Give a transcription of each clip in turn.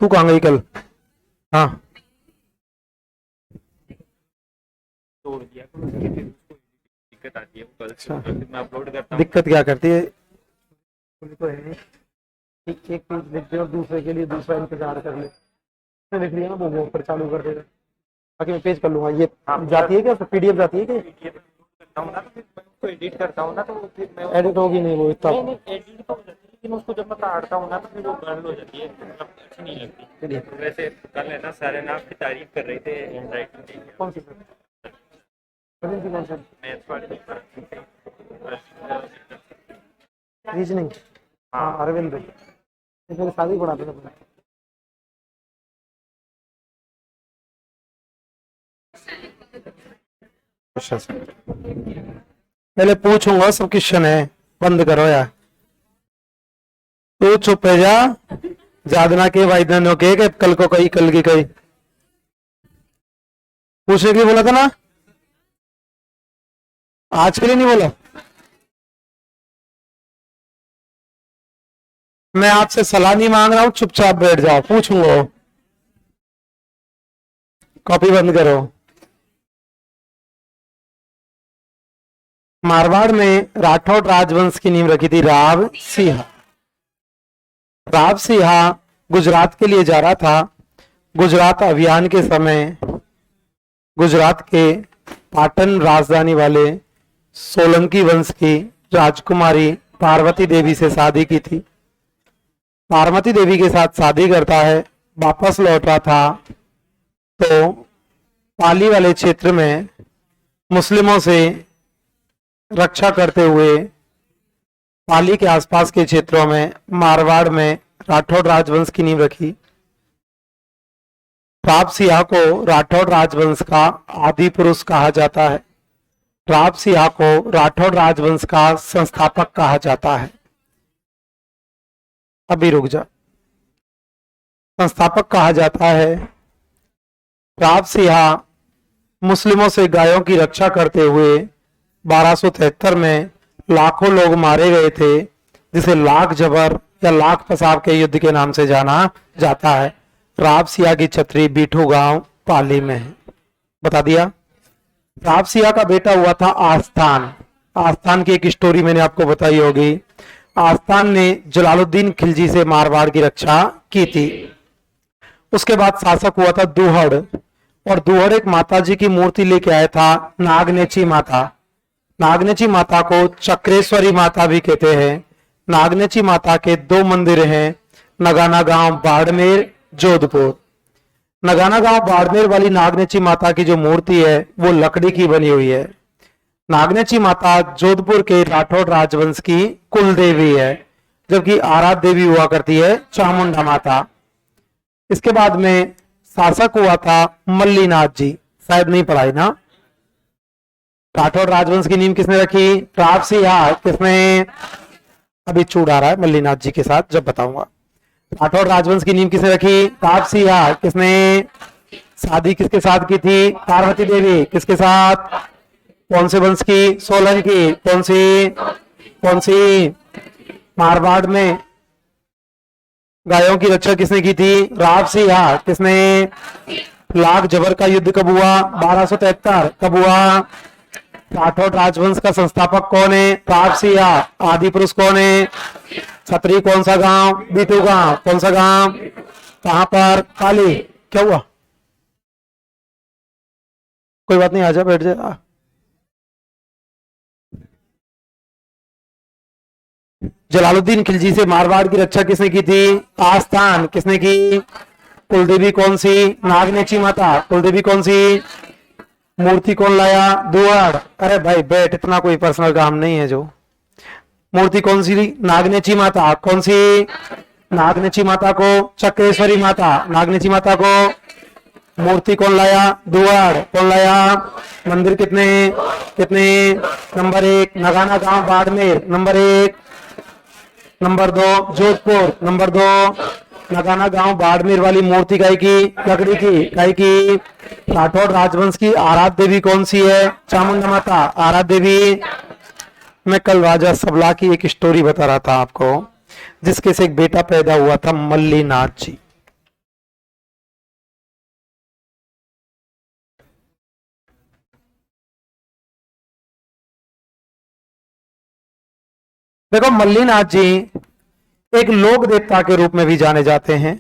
तू कहाँ गई कल? हाँ, तोड़ दिया करो, उसकी फिर उसको दिक्कत आती है, वो कल से अच्छा। होगा, फिर मैं अपलोड करता हूँ। दिक्कत क्या करती है? तो है एक पेज लिख दे और दूसरे के लिए दूसरा इंतजार कर ले। तो लिख लिया ना, वो ऊपर चालू कर देगा। बाकी मैं पेज कर लूंगा ये। हाँ, जाती है क्या पीडीएफ जाती है क्या? पीडीएफ करता हूँ ना, तो फिर मैं उसको एडिट करता हूँ ना, तो वो फिर मैं एडिट होगी नहीं वो इतना? नहीं नहीं, एडिट तो हो जाती है, लेकिन उसको जब मैं काटता हूँ ना, तो फिर वो गर्ल हो जाती है, मतलब अच्छी नहीं लगती। तो वैसे कल है ना, सारे ना आपकी तारीफ कर रहे थे हैंड राइटिंग की। कौन सी सर? कौन सा? मैथ्स वाले नहीं पढ़ाते थे। रीजनिंग? हाँ, हाँ, अरविंद भाई, ये मेरे साथ ही पढ़ाते थे। अच्छा सर, पहले पूछूंगा सब क्वेश्चन है। बंद करो यार, तू चुप है जा। जादना के वाइदनों के कल को कही कल की कही पूछने के लिए बोला था ना, आज के लिए नहीं बोला। मैं आपसे सलाह नहीं मांग रहा हूं, चुपचाप बैठ जाओ, पूछूंगा। कॉपी बंद करो। मारवाड़ में राठौड़ राजवंश की नींव रखी थी राव सिंह। राव सिंह गुजरात के लिए जा रहा था। गुजरात अभियान के समय गुजरात के पाटन राजधानी वाले सोलंकी वंश की राजकुमारी पार्वती देवी से शादी की थी। पार्वती देवी के साथ शादी करता है, वापस लौट रहा था तो पाली वाले क्षेत्र में मुस्लिमों से रक्षा करते हुए पाली के आसपास के क्षेत्रों में मारवाड़ में राठौड़ राजवंश की नींव रखी। राव सिंह को राठौड़ राजवंश का आदि पुरुष कहा जाता है। राव सिंह को राठौड़ राजवंश का संस्थापक कहा जाता है। अभी रुक जा, संस्थापक कहा जाता है। राव सिंह मुस्लिमों से गायों की रक्षा करते हुए 1273 में लाखों लोग मारे गए थे, जिसे लाख जबर या लाख पसाव के युद्ध के नाम से जाना जाता है। राव सिंह की छतरी बीठू गांव पाली में है। बता दिया। राव सिंह का बेटा हुआ था आस्थान। आस्थान की एक स्टोरी मैंने आपको बताई होगी। आस्थान ने जलालुद्दीन खिलजी से मारवाड़ की रक्षा की थी। उसके बाद शासक हुआ था दुहड़, और दुहड़ एक माता जी की मूर्ति लेके आया था, नागनेची माता। नागनेची माता को चक्रेश्वरी माता भी कहते हैं। नागनेची माता के 2 मंदिर हैं, नगाना गांव बाड़मेर जोधपुर। नगाना गांव बाड़मेर वाली नागनेची माता की जो मूर्ति है वो लकड़ी की बनी हुई है। नागनेची माता जोधपुर के राठौड़ राजवंश की कुल देवी है, जबकि आराध्य देवी हुआ करती है चामुंडा माता। इसके बाद में शासक हुआ था मल्लीनाथ जी, शायद नहीं पढ़ाई ना। राठौड़ राजवंश की नींव किसने रखी? राव सिंह। किसने? अभी चूड़ आ रहा है मल्लीनाथ जी के साथ, जब बताऊंगा। राठौड़ राजवंश की नींव किसने रखी? राव सिंह। किसने? शादी किसके साथ की थी? पार्वती देवी। किसके साथ? कौन से वंश की? सोलंकी। कौन सी? कौन सी? मारवाड़ में गायों की रक्षा किसने की थी? राव सिंह। किसने? लाख जबर का युद्ध कब हुआ? 1273। कब हुआ? राठौड़ राजवंश का संस्थापक कौन है? राव सिंह। आदि पुरुष कौन है? छतरी कौन सा गांव? बीटू गांव। कौन सा गांव? कहां पर? पाली। क्या हुआ? कोई बात नहीं, आजा बैठ जा। जलालुद्दीन खिलजी से मारवाड़ की रक्षा किसने की थी? आस्थान। किसने की? कुलदेवी कौन सी? नागनेची माता। कुलदेवी कौन सी? मूर्ति कौन लाया? दुआर। अरे भाई बैठ, इतना कोई पर्सनल काम नहीं है। जो मूर्ति कौन सी? नागनेची माता। कौन सी? नागनेची माता को चक्रेश्वरी माता। नागनेची माता को मूर्ति कौन लाया? दुआर। कौन लाया? मंदिर कितने? कितने? नंबर 1 नगाना गांव Barmer. Number 1। Number 2 Jodhpur. Number 2 Nagana गांव बाड़मेर वाली मूर्ति गाय की? लकड़ी की। गाय की? राठौड़ राजवंश की आराध्य देवी कौन सी है? चामुंडा माता। आराध्य देवी। मैं कल राजा सबला की एक स्टोरी बता रहा था आपको, जिसके से एक बेटा पैदा हुआ था मल्लीनाथ जी। देखो मल्लीनाथ जी एक लोक देवता के रूप में भी जाने जाते हैं।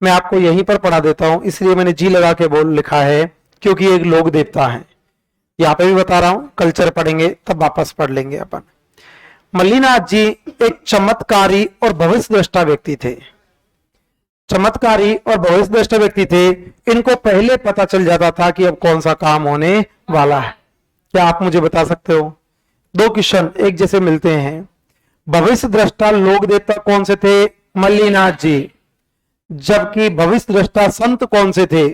मैं आपको यहीं पर पढ़ा देता हूं, इसलिए मैंने जी लगा के बोल लिखा है क्योंकि एक लोक देवता है। यहां पे भी बता रहा हूं, कल्चर पढ़ेंगे तब वापस पढ़ लेंगे अपन। मल्लीनाथ जी एक चमत्कारी और भविष्य दृष्टा व्यक्ति थे। चमत्कारी और भविष्य दृष्टा व्यक्ति थे। इनको पहले पता चल जाता था कि अब कौन सा काम होने वाला है। क्या आप मुझे बता सकते हो? दो क्वेश्चन एक जैसे मिलते हैं। भविष्य दृष्टा लोक देवता कौन से थे? मल्लीनाथ जी। जबकि भविष्य दृष्टा संत कौन से थे?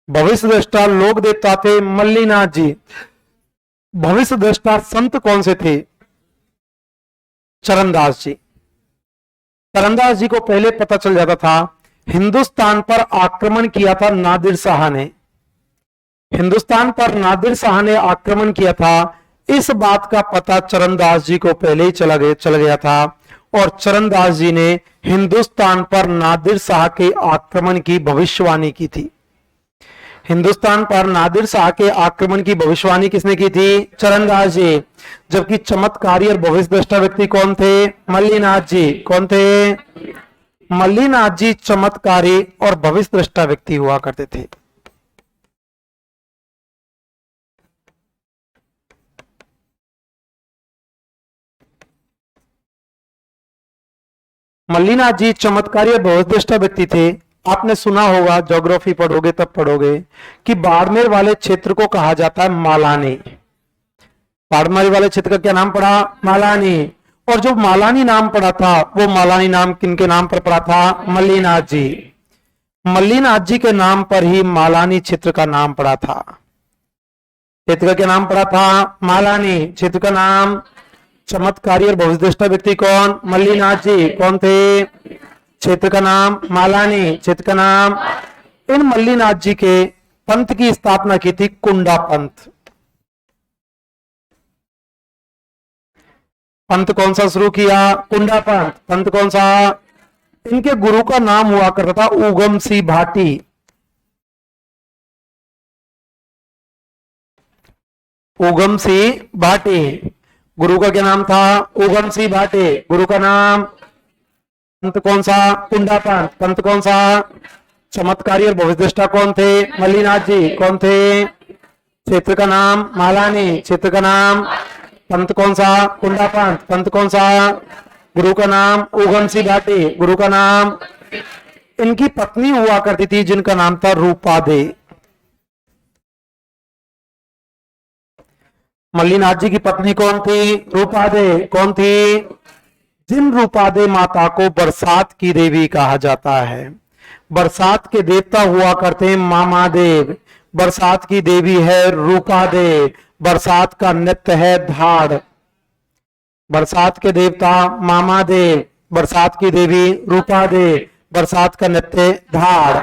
भविष्य दृष्टा लोक देवता थे मल्लीनाथ जी। भविष्य दृष्टा संत कौन से थे? चरणदास जी। चरणदास जी को पहले पता चल जाता था। हिंदुस्तान पर आक्रमण किया था नादिर शाह ने। हिंदुस्तान पर नादिर शाह ने आक्रमण किया था। इस बात का पता चरणदास जी को पहले ही चल गया था और चरणदास जी ने हिंदुस्तान पर नादिर शाह के आक्रमण की भविष्यवाणी की थी। हिंदुस्तान पर नादिर शाह के आक्रमण की भविष्यवाणी किसने की थी? चरणदास जी। जबकि चमत्कारी और भविष्य दृष्टा व्यक्ति कौन थे? मल्लीनाथ जी। कौन थे? मल्लीनाथ जी चमत्कारी और भविष्य दृष्टा व्यक्ति हुआ करते थे। मल्लीनाथ जी चमत्कारी और भविष्य दृष्टा व्यक्ति थे। आपने सुना होगा, ज्योग्राफी पढ़ोगे तब पढ़ोगे कि बाड़मेर वाले क्षेत्र को कहा जाता है मालानी। बाड़मेर वाले क्षेत्र का क्या नाम पड़ा? मालानी। और जो मालानी नाम पड़ा था वो मालानी नाम किनके नाम पर पड़ा था? मल्लीनाथ जी। मल्लीनाथ जी के नाम पर ही मालानी क्षेत्र का नाम पड़ा था। क्षेत्र का क्या नाम पड़ा था? मालानी। क्षेत्र का नाम। चमत्कारी और भविष्य दृष्टा व्यक्ति कौन? मल्लीनाथ जी। कौन थे? क्षेत्र का नाम मालानी। क्षेत्र का नाम। इन मल्लीनाथ जी के पंथ की स्थापना की थी कुंडा पंथ। पंथ कौन सा शुरू किया? कुंडा पंथ। पंथ कौन सा? इनके गुरु का नाम हुआ करता था उगम सिंह भाटी। उगम सिंह भाटी। गुरु का क्या नाम था? उगम सिंह भाटी। गुरु का नाम। पंथ कौन सा? कुंडा पंथ। पंथ कौन सा? चमत्कारी और भविष्य दृष्टा कौन थे? मल्लीनाथ जी। कौन थे? क्षेत्र का नाम मालानी। क्षेत्र का नाम। पंथ कौन सा? कुंडा पंथ। पंथ कौन सा? गुरु का नाम उगम सिंह भाटी। गुरु का नाम। इनकी पत्नी हुआ करती थी जिनका नाम था रूपा दे। मल्लीनाथ जी की पत्नी कौन थी? रूपा दे। कौन थी? जिन रूपा दे माता को बरसात की देवी कहा जाता है। बरसात के देवता हुआ करते हैं मामा देव। बरसात की देवी है रूपा दे। बरसात का नृत्य है धाड़। बरसात के देवता मामा देव, बरसात की देवी रूपा दे, बरसात का नृत्य धाड़।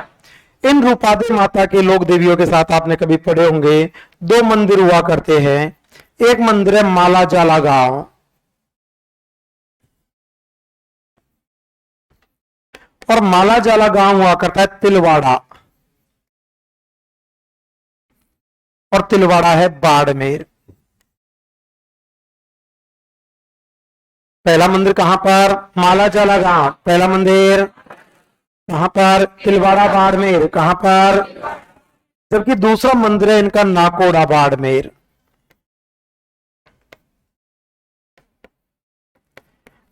इन रूपादे माता के लोक देवियों के साथ आपने कभी पढ़े होंगे। दो मंदिर हुआ करते हैं। एक मंदिर है माला जाला गांव, और माला जाला गांव हुआ करता है तिलवाड़ा, और तिलवाड़ा है बाड़मेर। पहला मंदिर कहां पर? माला जाला गांव। पहला मंदिर कहां पर? तिलवाड़ा बाड़मेर। कहां पर? जबकि दूसरा मंदिर है इनका नाकोड़ा बाड़मेर।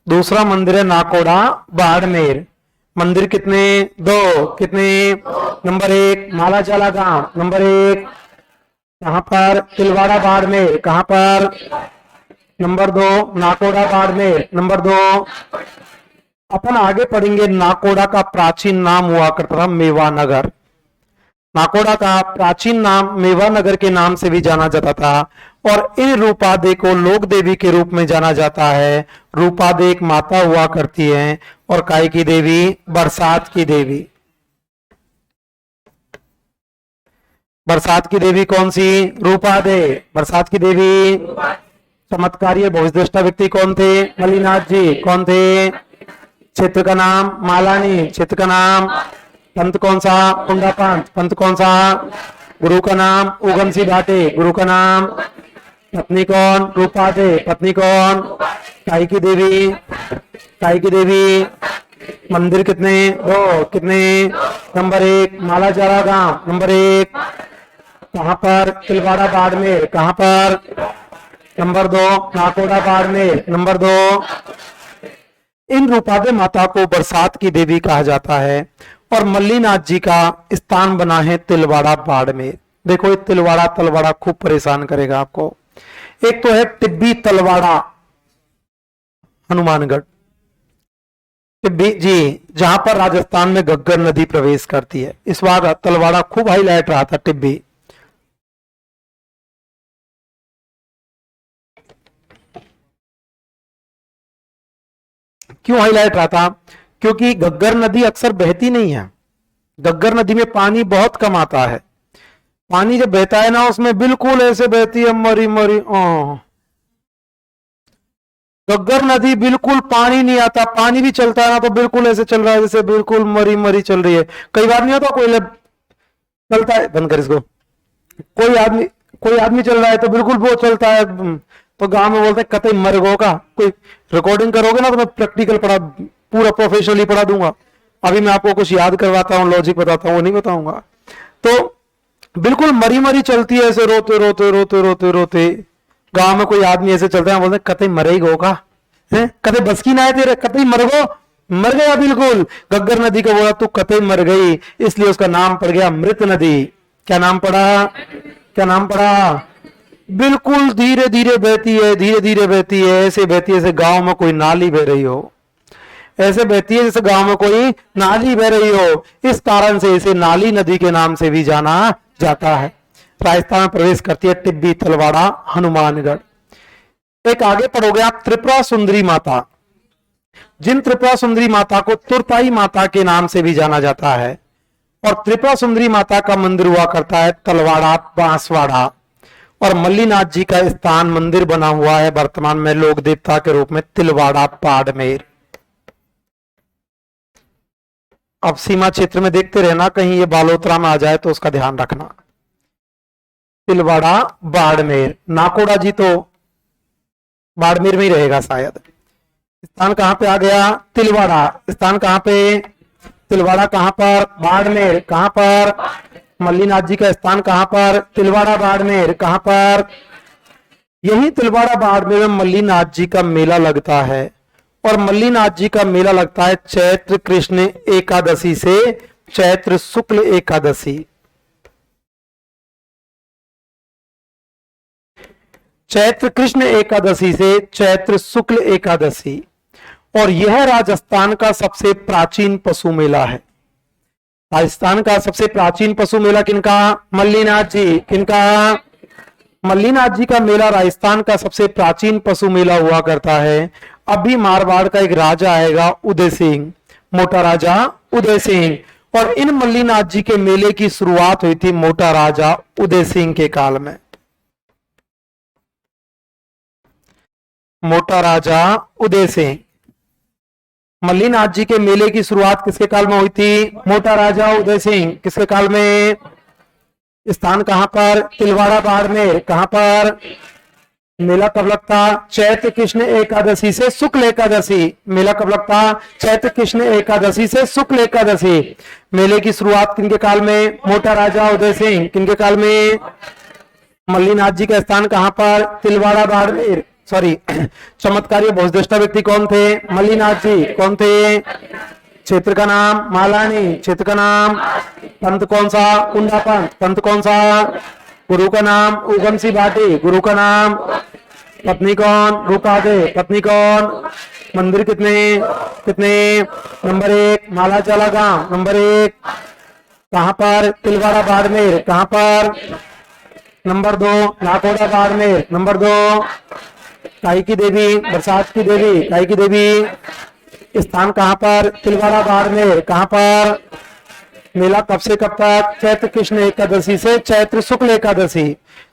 दूसरा मंदिर है नाकोड़ा बाड़मेर। मंदिर कितने? दो। कितने? नंबर एक माला जाला गांव, नंबर एक कहां पर? तिलवाड़ा बाड़मेर। कहां पर? नंबर दो नाकोड़ा बाड़मेर। नंबर दो अपन आगे पढ़ेंगे। नाकोड़ा का प्राचीन नाम हुआ करता था मेवानगर। नाकोड़ा का प्राचीन नाम मेवानगर के नाम से भी जाना जाता था। और इन रूपादे को लोक देवी के रूप में जाना जाता है। रूपादे एक माता हुआ करती है, और काय की देवी? बरसात की देवी। बरसात की देवी कौन सी? रूपादे। बरसात की देवी। चमत्कारी भविष्यद्रष्टा व्यक्ति कौन थे? मल्लीनाथ जी। कौन थे? क्षेत्र का नाम मालानी। क्षेत्र का नाम। पंथ कौन सा? कुंडा पंथ। पंथ कौन सा? गुरु का नाम उगम सिंह भाटे। गुरु का नाम। पत्नी कौन? रूपा दे। पत्नी कौन? काई की देवी। काई की देवी। मंदिर कितने? 2। कितने? नंबर 1 माला जरा गांव। नंबर 1 कहां पर? तिलवाड़ा बाड़मेर। कहां पर? नंबर 2 नाकोड़ा बाड़मेर। नंबर 2 इन रूपादे माता को बरसात की देवी कहा जाता है और मल्लीनाथ जी का स्थान बना है तिलवाड़ा बाड़मेर। देखो ये तिलवाड़ा तलवाड़ा खूब परेशान करेगा आपको। एक तो है टिब्बी तलवाड़ा हनुमानगढ़, टिब्बी जी, जहां पर राजस्थान में घग्गर नदी प्रवेश करती है। इस बार तलवाड़ा खूब हाईलाइट रहा था टिब्बी। क्यों हाईलाइट रहा था? क्योंकि घग्गर नदी अक्सर बहती नहीं है। घग्गर नदी में पानी बहुत कम आता है। पानी जब बहता है ना उसमें बिल्कुल ऐसे बहती है मरी मरी। घग्गर नदी बिल्कुल पानी नहीं आता, पानी भी चलता है ना तो बिल्कुल ऐसे चल रहा है जैसे बिल्कुल मरी मरी चल रही है। कई बार नहीं होता कोई चलता है, बंद कर इसको, कोई आदमी चल रहा है तो बिल्कुल वो चलता है, तो गांव में बोलते हैं कतई मर गो का। कोई रिकॉर्डिंग करोगे ना तो मैं प्रैक्टिकल पढ़ा, पूरा प्रोफेशनली पढ़ा दूंगा। अभी मैं आपको कुछ याद करवाता हूँ, लॉजिक बताता हूँ, वो नहीं बताऊंगा। तो बिल्कुल मरी मरी चलती है ऐसे रोते रोते रोते रोते रोते। गांव में कोई आदमी ऐसे चलता है बोलते कतई मरे ही गो का है, कतई बस की ना है तेरे, कतई मर गो, मर गया बिल्कुल। घग्गर नदी को बोला तू कतई मर गई, इसलिए उसका नाम पड़ गया मृत नदी। क्या नाम पड़ा? क्या नाम पड़ा? बिल्कुल धीरे धीरे बहती है, धीरे धीरे बहती है, ऐसे बहती है जैसे गांव में कोई नाली बह रही हो। ऐसे बहती है जैसे गांव में कोई नाली बह रही हो। इस कारण से इसे नाली नदी के नाम से भी जाना जाता है। राजस्थान में प्रवेश करती है टिब्बी तलवाड़ा हनुमानगढ़। एक आगे पढ़ोगे आप त्रिपुरा सुंदरी माता। जिन त्रिपुरा सुंदरी माता को तुरताई माता के नाम से भी जाना जाता है, और त्रिपुरा सुंदरी माता का मंदिर हुआ करता है तलवाड़ा बांसवाड़ा, और मल्लीनाथ जी का स्थान मंदिर बना हुआ है वर्तमान में लोक देवता के रूप में तिलवाड़ा बाड़मेर। अब सीमा क्षेत्र में देखते रहना, कहीं ये बालोतरा में आ जाए तो उसका ध्यान रखना। तिलवाड़ा बाड़मेर, नाकोड़ा जी तो बाड़मेर में ही रहेगा शायद। स्थान कहां पे आ गया? तिलवाड़ा। स्थान कहां पे? तिलवाड़ा कहां पर? बाड़मेर। कहां पर? मल्लीनाथ जी का स्थान कहां पर? तिलवाड़ा बाड़मेर। कहां पर? यही तिलवाड़ा बाड़मेर में मल्लीनाथ जी का मेला लगता है, और मल्लीनाथ जी का मेला लगता है चैत्र कृष्ण एकादशी से चैत्र शुक्ल एकादशी। चैत्र कृष्ण एकादशी से चैत्र शुक्ल एकादशी। और यह राजस्थान का सबसे प्राचीन पशु मेला है। राजस्थान का सबसे प्राचीन पशु मेला किनका? मल्लीनाथ जी। किनका? मल्लीनाथ जी का मेला राजस्थान का सबसे प्राचीन पशु मेला हुआ करता है। अभी मारवाड़ का एक राजा आएगा उदय सिंह, मोटा राजा उदय सिंह, और इन मल्लीनाथ जी के मेले की शुरुआत हुई थी मोटा राजा उदय सिंह के काल में। मोटा राजा उदय सिंह। मल्लीनाथ जी के मेले की शुरुआत किसके काल में हुई थी? मोटा राजा उदय सिंह। किसके काल में? स्थान कहां पर? तिलवाड़ा बाड़मेर। कहां पर? मेला कब लगता? चैत्र कृष्ण एकादशी से शुक्ल एकादशी। मेला कब लगता? चैत्र कृष्ण एकादशी से शुक्ल एकादशी। मेले की शुरुआत किनके काल में? मोटा राजा उदय सिंह। किनके काल में? मल्लीनाथ जी का स्थान कहां पर? तिलवाड़ा बाड़मेर। सॉरी, चमत्कारी भोजदृष्टा व्यक्ति कौन थे? मल्लीनाथ जी। कौन थे? क्षेत्र का नाम? मालानी। क्षेत्र का नाम? पंथ कौन सा? कुंडा पंथ। पंथ कौन सा? गुरु का नाम? उगम सी भाटी। गुरु का नाम? पत्नी कौन? रूपादे। पत्नी कौन? मंदिर कितने? कितने? नंबर 1 माला चला गांव। नंबर 1 कहां पर? तिलवाड़ा बाड़मेर। कहां पर? नंबर 2 नाकोड़ा बाड़मेर। नंबर 2 काई की देवी, बरसात की देवी। काई की देवी। स्थान कहां पर? तिलवाड़ा बाड़मेर। कहां पर? मेला कब से कब तक? चैत्र कृष्ण एकादशी से चैत्र शुक्ल एकादशी।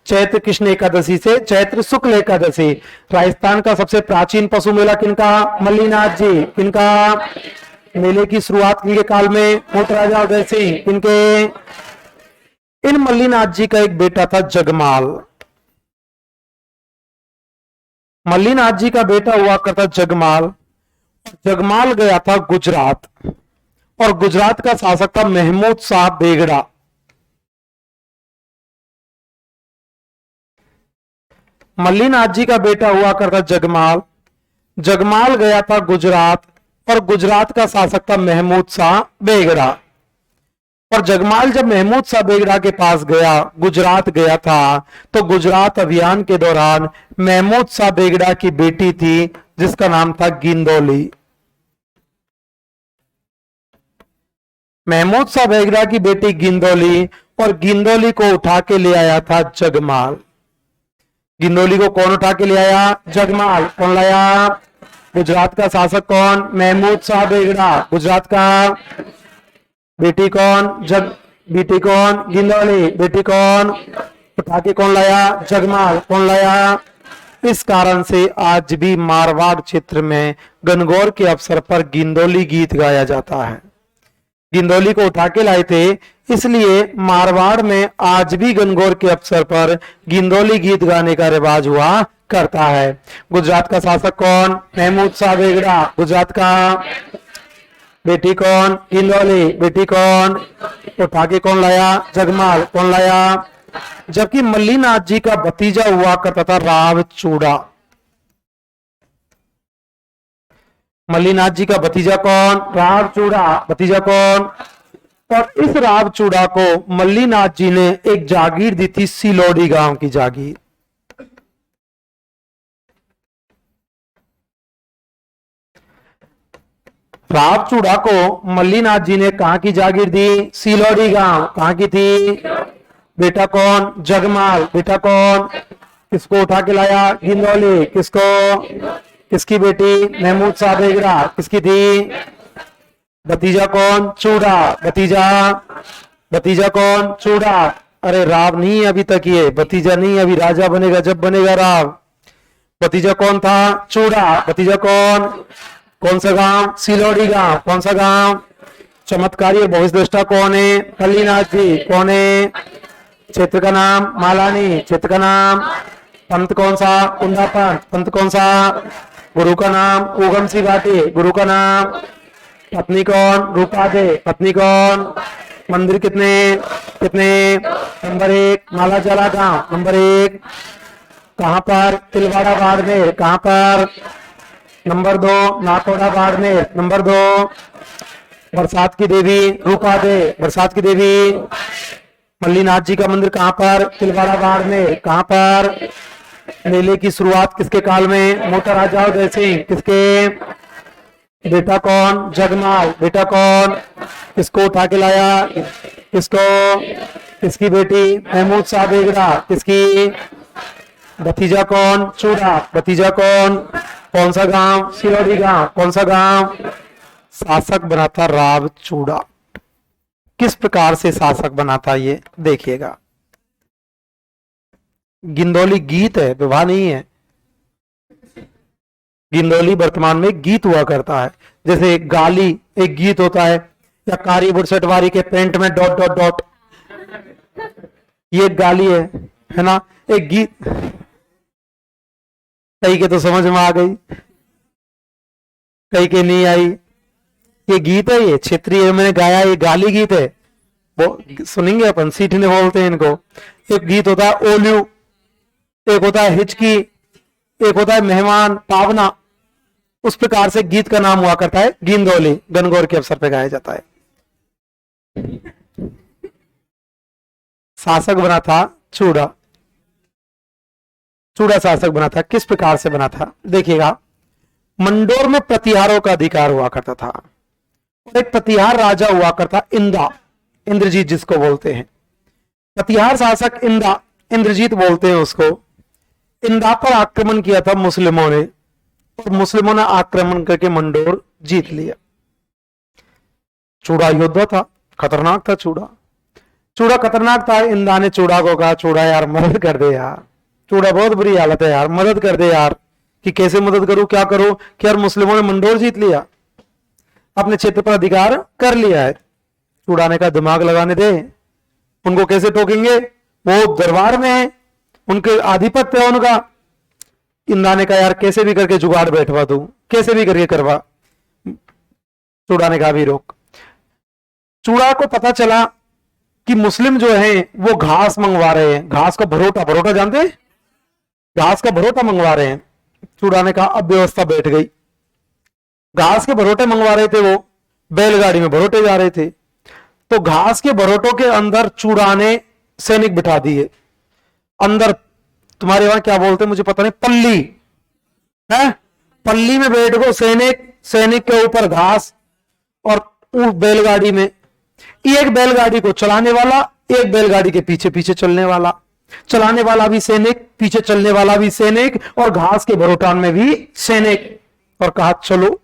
चैत्र कृष्ण एकादशी से चैत्र शुक्ल एकादशी। राजस्थान का सबसे प्राचीन पशु मेला किनका? मल्लीनाथ जी। किनका? मेले की शुरुआत किनके काल में? मोटा राजा उदय सिंह। किनके? इन मल्लीनाथ जी का एक बेटा था जगमाल। मल्लीनाथ जी का बेटा हुआ करता जगमाल। जगमाल गया था गुजरात, और गुजरात का शासक था महमूद शाह बेगड़ा। मल्लीनाथ जी का बेटा हुआ करता जगमाल। जगमाल गया था गुजरात, और गुजरात का शासक था महमूद शाह बेगड़ा। और जगमाल जब महमूद शाह बेगड़ा के पास गया, गुजरात गया था, तो गुजरात अभियान के दौरान महमूद शाह बेगड़ा की बेटी थी जिसका नाम था गिंदोली। महमूद शाह बेगड़ा की बेटी गिंदोली, और गिंदोली को उठा के ले आया था जगमाल। गिंदोली को कौन उठा के ले आया? जगमाल। कौन लाया? गुजरात का शासक कौन? महमूद शाह बेगड़ा। गुजरात का बेटी कौन? बेटी कौन? गिंदोली। बेटी कौन? उठा के कौन लाया? जगमाल। कौन लाया? इस कारण से आज भी मारवाड़ क्षेत्र में गणगौर के अवसर पर गिंदोली गीत गाया जाता है। गिंदोली को उठा के लाए थे, इसलिए मारवाड़ में आज भी गणगौर के अवसर पर गिंदोली गीत गाने का रिवाज हुआ करता है। गुजरात का शासक कौन? महमूद शाह बेगड़ा। गुजरात का बेटी कौन? गिंदोली। बेटी कौन? उठा के कौन लाया? जगमाल। कौन लाया? जबकि मल्लीनाथ जी का भतीजा हुआ करता था रावचूड़ा। मल्लीनाथ जी का भतीजा कौन? रावचूड़ा। भतीजा कौन? और इस रावचूड़ा को मल्लीनाथ जी ने एक जागीर दी थी, सिलोड़ी गांव की जागीर। रावचूड़ा को मल्लीनाथ जी ने कहां की जागीर दी? सिलोड़ी गांव। कहां की थी? बेटा कौन? जगमाल। बेटा कौन? किसको उठा के लाया? गिंदोली। किसको? किसकी बेटी? महमूद शाह बेगड़ा। किसकी थी? भतीजा कौन? चूड़ा। भतीजा कौन? चूड़ा। अरे राव नहीं अभी तक, ये भतीजा नहीं, अभी राजा बनेगा जब बनेगा राव। भतीजा कौन था? चूड़ा। भतीजा कौन? कौन सा गांव? सिलोड़ी गांव। कौन सा गांव? चमत्कारी और भविष्यद्रष्टा कौन है? मल्लीनाथ जी। कौन है? क्षेत्र का नाम? मालानी। क्षेत्र का नाम? पंथ कौन सा? कुंदा पंथ। पंथ कौन सा? गुरु का नाम? उगम सिंह भाटी। गुरु का नाम? पत्नी कौन? रूपा दे। पत्नी कौन? मंदिर कितने? कितने? नंबर 1 माला जला गांव। नंबर 1 कहां पर? तिलवाड़ा बाड़मेर। कहां पर? नंबर 2 नाकोड़ा बाड़मेर। नंबर 2 बरसात की देवी रूपा दे। बरसात की देवी। मल्लीनाथ जी का मंदिर कहां पर? तिलवाड़ा बाड़मेर। कहां पर? मेले की शुरुआत किसके काल में? मोटा राजा उदय सिंह। किसके? बेटा कौन? जगमाल। बेटा कौन? किसको उठा के लाया? किसको? किसकी बेटी? महमूद शाह बेगड़ा। किसकी? भतीजा कौन? चूड़ा। भतीजा कौन? कौन सा गांव? सिरोड़ी गांव। कौन सा गांव? शासक बना था रावचूड़ा। किस प्रकार से शासक बना था ये देखिएगा। गिंदोली गीत है, विवाह नहीं है। गिंदोली वर्तमान में गीत हुआ करता है, जैसे गाली एक गीत होता है, या कारी बुरसटवारी के पेंट में डॉट डॉट डॉट, ये एक गाली है ना, एक गीत। कई के तो समझ में आ गई, कई के नहीं आई। ये गीत है, ये क्षेत्रीय मैंने गाया, ये गाली गीत है। वो सुनेंगे अपन, सीठने बोलते हैं इनको। एक गीत होता है ओल्यू, एक होता है हिचकी, एक होता है मेहमान पावना। उस प्रकार से गीत का नाम हुआ करता है गिंदोली, गणगौर के अवसर पर गाया जाता है। शासक बना था चूड़ा। चूड़ा शासक बना था, किस प्रकार से बना था देखिएगा। मंडोर में प्रतिहारों का अधिकार हुआ करता था। एक प्रतिहार राजा हुआ करता इंदा, इंद्रजीत जिसको बोलते हैं। प्रतिहार शासक इंदा, इंद्रजीत बोलते हैं उसको। इंदा पर आक्रमण किया था मुस्लिमों ने, और मुस्लिमों ने आक्रमण करके मंडोर जीत लिया। चूड़ा योद्धा था, खतरनाक था चूड़ा। चूड़ा खतरनाक था। इंदा ने चूड़ा को कहा, चूड़ा यार मदद कर दे यार, चूड़ा बहुत बुरी हालत है यार, मदद कर दे यार। कि कैसे मदद करूं, क्या करूं कि यार मुस्लिमों ने मंडोर जीत लिया, अपने क्षेत्र पर अधिकार कर लिया है। चूड़ा ने कहा दिमाग लगाने दे, उनको कैसे टोकेंगे, वो दरबार में है, उनके आधिपत्य है उनका, इंदा ने कहा यार कैसे भी करके जुगाड़ बैठवा दूं, कैसे भी करके करवा। चूड़ा ने कहा भी रोक। चूड़ा को पता चला कि मुस्लिम जो हैं वो घास मंगवा रहे हैं, घास का भरोटा, भरोटा जानते हैं, घास का भरोटा मंगवा रहे हैं। चूड़ा ने कहा अब व्यवस्था बैठ गई। घास के भरोटे मंगवा रहे थे, वो बैलगाड़ी में भरोटे जा रहे थे, तो घास के भरोटों के अंदर चूड़ा ने सैनिक बिठा दिए। अंदर तुम्हारे वहां क्या बोलते हैं मुझे पता नहीं, पल्ली है, पल्ली में बैठ गो सैनिक, सैनिक के ऊपर घास, और बैलगाड़ी में एक बैलगाड़ी को चलाने वाला, एक बैलगाड़ी के पीछे पीछे चलने वाला, चलाने वाला भी सैनिक, पीछे चलने वाला भी सैनिक, और घास के भरोटान में भी सैनिक। और कहा चलो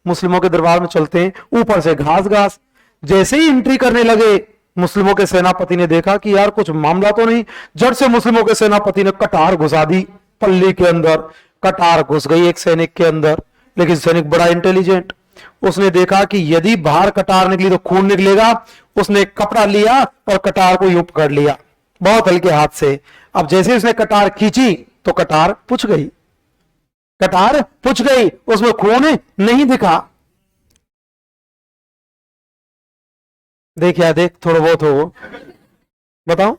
मुस्लिमों के दरबार में चलते हैं। ऊपर से घास घास। जैसे ही एंट्री करने लगे, मुस्लिमों के सेनापति ने देखा कि यार कुछ मामला तो नहीं। जड़ से मुस्लिमों के सेनापति ने कटार घुसा दी पल्ली के अंदर, कटार घुस गई एक सैनिक के अंदर। लेकिन सैनिक बड़ा इंटेलिजेंट, उसने देखा कि यदि बाहर कटार निकली तो खून निकलेगा। उसने एक कपड़ा लिया और कटार को यूं पकड़ लिया बहुत हल्के हाथ से। अब जैसे उसने कटार खींची तो कटार पुछ गई, कटार पुछ गई, उसमें खून नहीं दिखा। देख या देख, थोड़ा बहुत हो वो, बताओ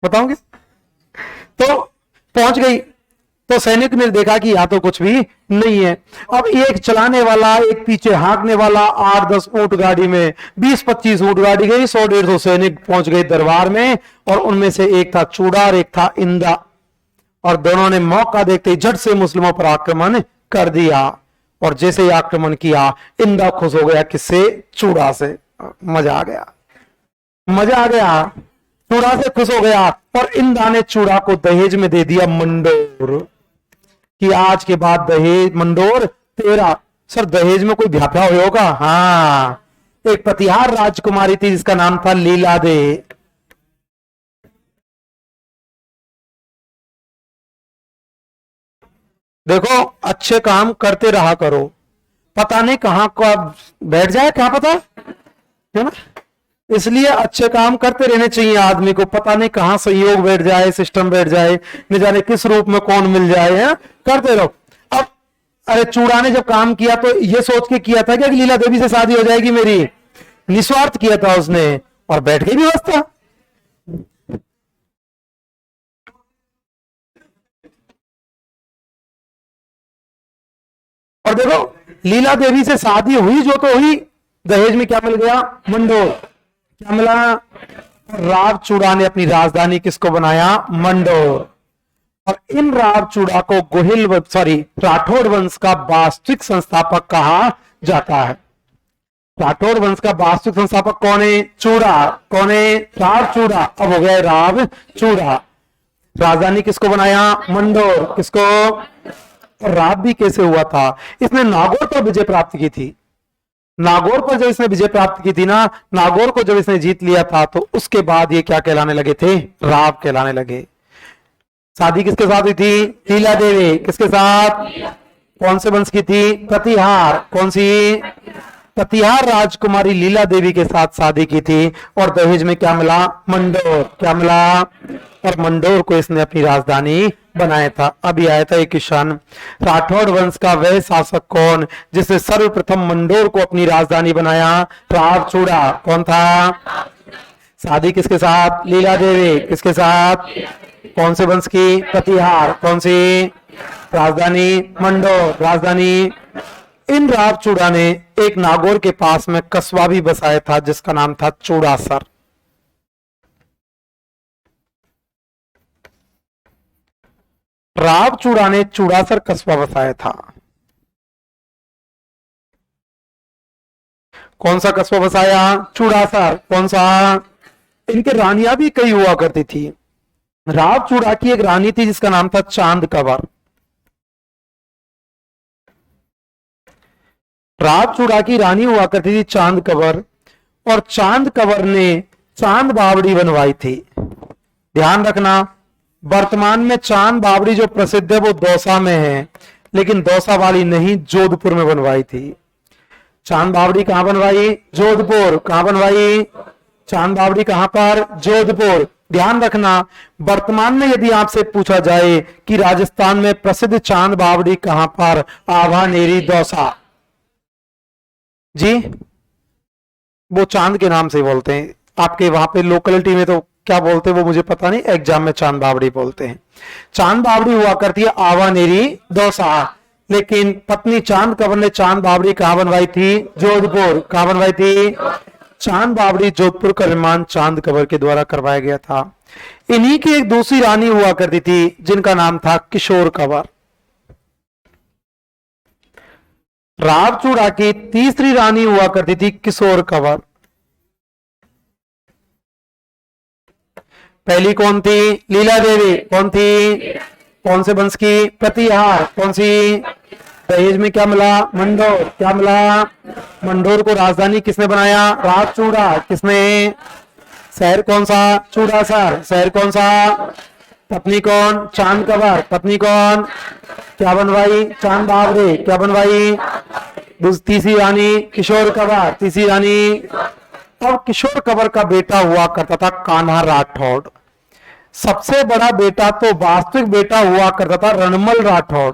बताओगे। तो पहुंच गई, तो सैनिक ने देखा कि यहां तो कुछ भी नहीं है। अब एक चलाने वाला, एक पीछे हाँकने वाला, 8-10 ऊंट गाड़ी में, 20-25 ऊंट गाड़ी गई, 100-150 सैनिक पहुंच गए दरबार में। और उनमें से एक था चूड़ा और एक था इंदा, और दोनों ने मौका देखते ही झट से मुस्लिमों पर आक्रमण कर दिया। और जैसे ही आक्रमण किया, इंदा खुश हो गया, किससे? चूड़ा से। मजा आ गया, मजा आ गया, चूड़ा से खुश हो गया। और इंदा ने चूड़ा को दहेज में दे दिया मंडोर, कि आज के बाद दहेज मंडोर तेरा। सर दहेज में कोई व्याप्या हुआ होगा? हाँ, एक प्रतिहार राजकुमारी थी जिसका नाम था लीला दे। देखो अच्छे काम करते रहा करो, पता नहीं कहां कब बैठ जाए, क्या पता है ना। इसलिए अच्छे काम करते रहने चाहिए आदमी को, पता नहीं कहां संयोग बैठ जाए, सिस्टम बैठ जाए, न जाने किस रूप में कौन मिल जाए, है? करते रहो। अब अरे चूड़ा ने जब काम किया तो ये सोच के किया था कि लीला देवी से शादी हो जाएगी मेरी, निस्वार्थ किया था उसने, और बैठ गई व्यवस्था। और देखो लीला देवी से शादी हुई जो तो हुई, दहेज में क्या मिल गया? मंडोर। क्या मिला? राव चूड़ा ने अपनी राजधानी किसको बनाया? मंडोर। और इन राव चूड़ा को राठौड़ वंश का वास्तविक संस्थापक कहा जाता है। राठौड़ वंश का वास्तविक संस्थापक कौन है? चूड़ा। कौन है? राव चूड़ा। अब हो गया राव चूड़ा। राजधानी किसको बनाया? मंडोर। किसको? और राव भी कैसे हुआ था? इसने नागौर पर विजय प्राप्त की थी। नागौर पर जब इसने विजय प्राप्त की थी ना, नागौर को जब इसने जीत लिया था, तो उसके बाद ये क्या कहलाने लगे थे? राव कहलाने लगे। शादी किसके साथ हुई थी? लीला देवी। किसके साथ? कौन से वंश की थी? प्रतिहार। कौन सी? प्रतिहार राजकुमारी लीला देवी के साथ शादी की थी। और दहेज में क्या मिला? मंडोर। क्या मिला? और मंडोर को इसने अपनी राजधानी बनाया था। अभी आया था एक क्वेश्चन, राठौड़ वंश का वह शासक कौन जिसने सर्वप्रथम मंडोर को अपनी राजधानी बनाया? राव चूड़ा। कौन था? शादी किसके साथ? लीला देवी। किसके साथ? कौन से वंश की? प्रतिहार। कौन सी? राजधानी मंडोर। राजधानी। इन राव चूड़ा ने एक नागौर के पास में कस्बा भी बसाया था जिसका नाम था चूड़ासर। राव चूड़ा ने चूड़ासर कस्बा बसाया था। कौन सा कस्बा बसाया? चूड़ासर। कौन सा? इनके रानियां भी कई हुआ करती थी। राव चूड़ा की एक रानी थी जिसका नाम था चांद कंवर। राव चूड़ा की रानी हुआ करती थी चांद कंवर, और चांद कंवर ने चांद बावड़ी बनवाई थी। ध्यान रखना, वर्तमान में चांद बावड़ी जो प्रसिद्ध है वो दौसा में है, लेकिन दौसा वाली नहीं, जोधपुर में बनवाई थी। चांद बावड़ी कहां बनवाई? जोधपुर। कहां बनवाई? चांद बावड़ी कहां पर? जोधपुर। ध्यान रखना, वर्तमान में यदि आपसे पूछा जाए कि राजस्थान में प्रसिद्ध चांद बावड़ी कहां पर, आवानेरी दौसा जी, वो चांद के नाम से बोलते हैं। आपके वहां पे लोकलिटी में तो क्या बोलते हैं वो मुझे पता नहीं, एग्जाम में चांद बावड़ी बोलते हैं। चांद बावड़ी हुआ करती है आवानेरी दौसा। लेकिन पत्नी चांद कंवर ने चांद बावड़ी कहां बनवाई थी, जोधपुर। कहां बनवाई थी? चांद बावड़ी जोधपुर का निर्माण चांद कंवर के द्वारा करवाया गया था। इन्हीं की एक दूसरी रानी हुआ करती थी जिनका नाम था किशोर कंवर। रावचूड़ा की तीसरी रानी हुआ करती थी किशोर कंवर। पहली कौन थी? लीला देवी। कौन थी? कौन से वंश की? प्रतिहार। कौन सी? दहेज में क्या मिला? मंडोर। क्या मिला? मंडोर को राजधानी किसने बनाया? राजचूड़ा। किसने? शहर कौन सा? चूड़ासर। शहर कौन सा? पत्नी कौन? चांद कंवर। पत्नी कौन? क्या बनवाई? चांद बावड़ी। क्या बनवाई? तीसरी रानी किशोर कंवर। तीसरी रानी। अब किशोर कंवर का बेटा हुआ करता था कान्हा राठौड़। सबसे बड़ा बेटा तो वास्तविक बेटा हुआ करता था रणमल राठौड़।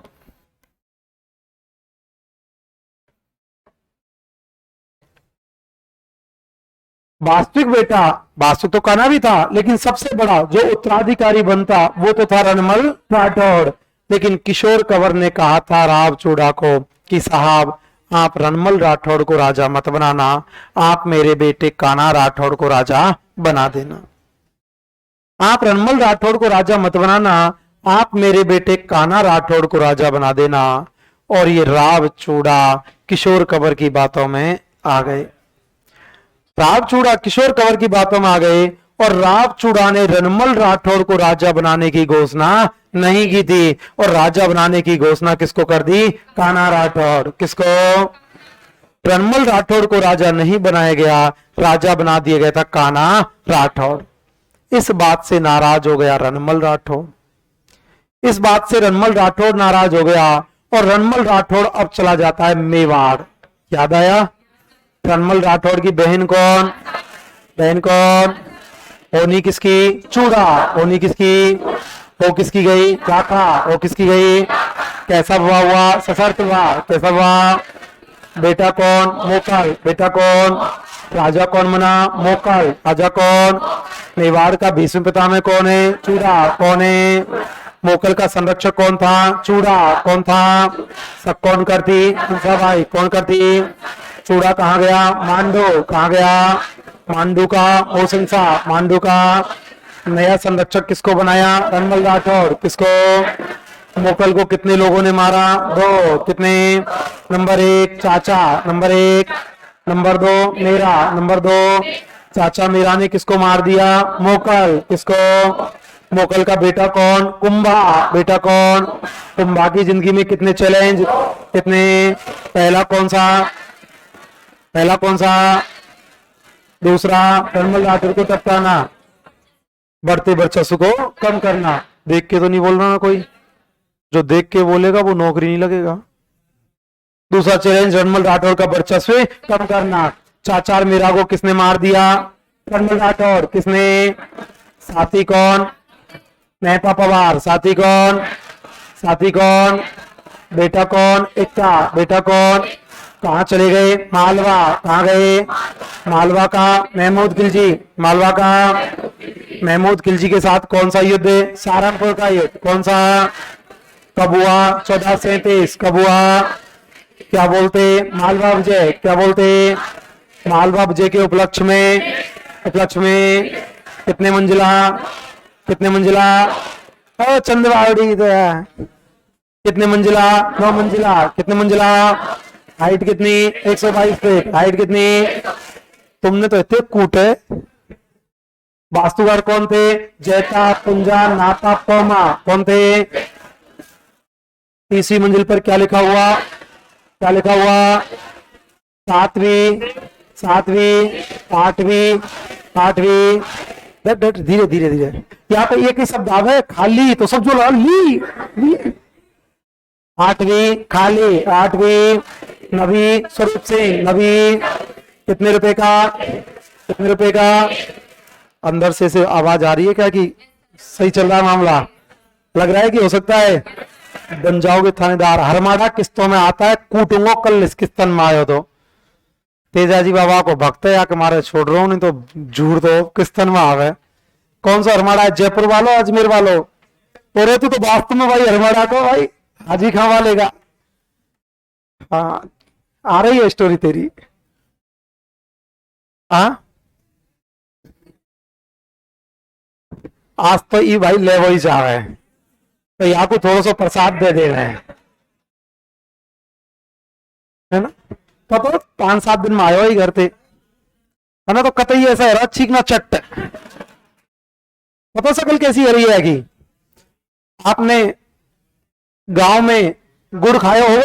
वास्तविक बेटा, वास्तविक तो कान्हा भी था, लेकिन सबसे बड़ा जो उत्तराधिकारी बनता वो तो था रणमल राठौड़। लेकिन किशोर कंवर ने कहा था रावचूड़ा को कि साहब आप रणमल राठौड़ को राजा मत बनाना, आप मेरे बेटे कान्हा राठौड़ को राजा बना देना। आप रणमल राठौड़ को राजा मत बनाना, आप मेरे बेटे कान्हा राठौड़ को राजा बना देना। और ये रावचूड़ा किशोर कंवर की बातों में आ गए। रावचूड़ा किशोर कंवर की बातों में आ गए और रावचूड़ा ने रणमल राठौड़ को राजा बनाने की घोषणा नहीं की थी। और राजा बनाने की घोषणा किसको कर दी? कान्हा राठौड़। किसको? रणमल राठौड़ को राजा नहीं बनाया गया, राजा बना दिया गया था कान्हा राठौड़। इस बात से नाराज हो गया रणमल राठौड़। इस बात से रणमल राठौड़ नाराज हो गया और रणमल राठौड़ अब चला जाता है मेवाड़। याद आया? रणमल राठौड़ की बहन कौन? बहन कौन? होनी किसकी? चूड़ा। होनी किसकी? वो किसकी गई? काका। वो किसकी गई? कैसा हुआ? सशर्त हुआ। कैसा हुआ? बेटा कौन? मोकल। बेटा कौन? राजा कौन बना? मोकल। राजा कौन? मेवाड़ का भीष्म पितामह कौन है? चूड़ा। कौन है? मोकल का संरक्षक कौन था? चूड़ा। कौन था? सब कौन करती? दूसरा भाई कौन करती? चूड़ा कहाँ गया? मांडू। कहाँ गया? मांडू का ओसिंसा। मांडू का नया संरक्षक किसको बनाया? रणमल राठौड़। किसको? मोकल को कितने लोगों ने मारा? 2। कितने? नंबर 1 चाचा। नंबर 1। नंबर 2 मेरा। नंबर 2 चाचा मेरा ने किसको मार दिया? मोकल। किसको? मोकल का बेटा कौन? कुंभा। बेटा कौन? कुंभा की जिंदगी में कितने चैलेंज? कितने? पहला कौन सा? पहला कौन सा? दूसरा रणमल राठौड़ को टपकाना, बढ़ते वर्चस्व को कम करना। देख के तो नहीं बोल रहा ना कोई, जो देख के बोलेगा वो नौकरी नहीं लगेगा। दूसरा चैलेंज रणमल राठौड़ का वर्चस्व कम करना। चाचा मेरा को किसने मार दिया? रणमल राठौड़। किसने? साथी कौन? मेहता पवार। साथी कौन? साथी कौन? बेटा कौन? इक्का। बेटा कौन? कहाँ चले गए? मालवा। कहाँ गए? मालवा का महमूद खिलजी। मालवा का महमूद खिलजी के साथ कौन सा युद्ध? सहारनपुर का युद्ध। कौन सा? कब हुआ? 1437। कब हुआ? क्या बोलते? मालवा विजय। क्या बोलते? मालवा विजय के उपलक्ष्य में कितने मंजिला? कितने मंजिला? चंद्रवाड़ी कितने मंजिला? 9 मंजिला। कितने मंजिला? हाइट कितनी? 122 फीट। हाइट कितनी? तुमने तो इतने कूटे। वास्तुकार कौन थे? जैता, पुंजा, नाता, पौमा। कौन थे? तीसरी मंजिल पर क्या लिखा हुआ? क्या लिखा हुआ? 7वीं, 7वीं, 8वीं, 8वीं। धीरे धीरे धीरे। यहाँ पे एक ही शब्द आवे खाली, तो सब जो ली 8वीं खाली। 8वीं। 9वीं स्वरूप सिंह। 9वीं कितने रुपए का? कितने रुपए का? अंदर से आवाज आ रही है क्या कि सही चल रहा है मामला? लग रहा है कि हो सकता है बन जाओगे थानेदार। हरमाड़ा किस्तों में आता है, कूटूंगो कल इस किस्तन में आयो तो। तेजाजी बाबा को भक्त है या के मारे छोड़ रहा हूं, नहीं तो झूठ तो किस्तन में आवे। कौन सा हरमाड़ा है? जयपुर वालों, अजमेर वालों? और तू तो वास्तव में भाई हरमाड़ा को भाई हाजी खां वालेगा। हाँ, आ रही है स्टोरी तेरी। हाँ, आज तो ये भाई ले वही जा रहे हैं, तो यहाँ को थोड़ा सा प्रसाद दे दे रहे हैं, है ना? तो 5-7 दिन में आयो ही घर पे, है ना? तो कतई ऐसा है चीकना चट्ट। पता सकल कैसी हो रही है कि आपने गांव में गुड़ खाए हो?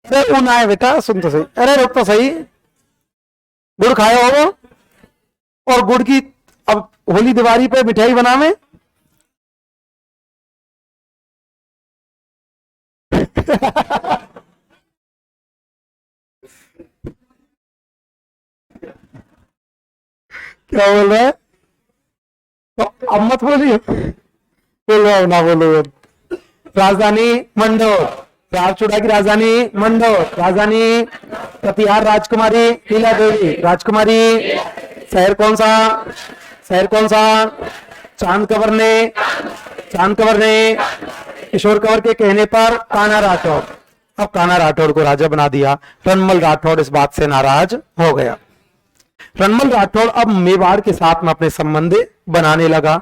अरे ऊन आए बेटा, सुन तो सही, अरे रुक तो सही। गुड़ खाए हो और गुड़ की अब होली दिवाली पे मिठाई बनावे। क्या बोल रहा है? तो अब मत बोलिए, बोल रहा हूं ना, बोलो। राजधानी मंडोर, राजचूड़ा की राजधानी मंडोर, राजधानी कटिहार, राजकुमारी लीला देवी, राजकुमारी। शहर कौन सा? शहर कौन सा? चांद कंवर ने किशोर कंवर के कहने पर कान्हा राठौड़, अब कान्हा राठौड़ को राजा बना दिया। रणमल राठौड़ इस बात से नाराज हो गया। रणमल राठौड़ अब मेवाड़ के साथ में अपने संबंध बनाने लगा,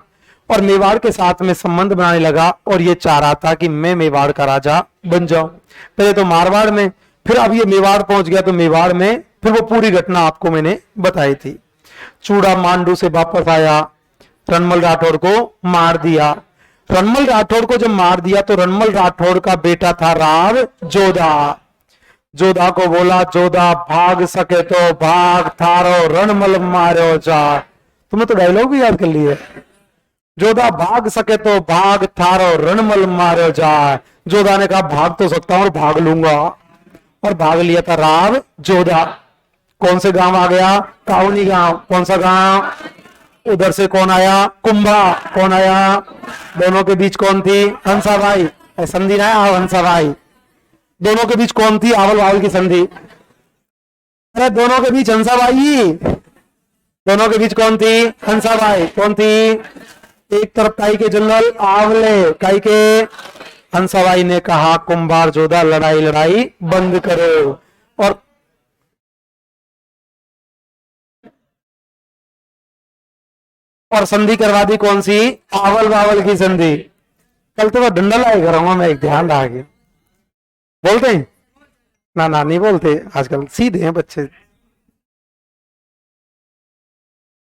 और मेवाड़ के साथ में संबंध बनाने लगा, और ये चाह रहा था कि मैं मेवाड़ का राजा बन जाऊं। पहले तो मारवाड़ में, फिर अब ये मेवाड़ पहुंच गया तो मेवाड़ में, फिर वो पूरी घटना आपको मैंने बताई थी। चूड़ा मांडू से वापस आया, रणमल राठौड़ को मार दिया। रणमल राठौड़ को जब मार दिया तो रणमल राठौड़ का बेटा था राव जोधा। जोधा को बोला, जोधा भाग सके तो भाग, थारो रणमल मारो जा। तुमने तो डायलॉग भी याद कर लिए। जोधा भाग सके तो भाग, थारो रणमल मारो जा। जोधा ने कहा भाग तो सकता हूं और भाग लूंगा, और भाग लिया था राव जोधा। कौन से गांव आ गया? काउनी गांव। कौन सा गांव? उधर से कौन आया? कुंभा। कौन आया? दोनों के बीच कौन थी? हंसाबाई। संधि ना है, हंसाबाई। दोनों के बीच कौन थी? आवल बावल की संधि। अरे दोनों के बीच हंसाबाई। दोनों के बीच कौन थी? हंसाबाई। कौन थी? एक तरफ काई के जंगल आवले, काई के। हंसाबाई ने कहा कुंभार जोधा लड़ाई बंद करो, और संधि करवा दी। कौन सी? आवल बावल की संधि। कल तो मैं डंडा लाए करूंगा मैं, एक ध्यान रहा के। बोलते हैं ना नहीं बोलते आजकल, सीधे हैं बच्चे,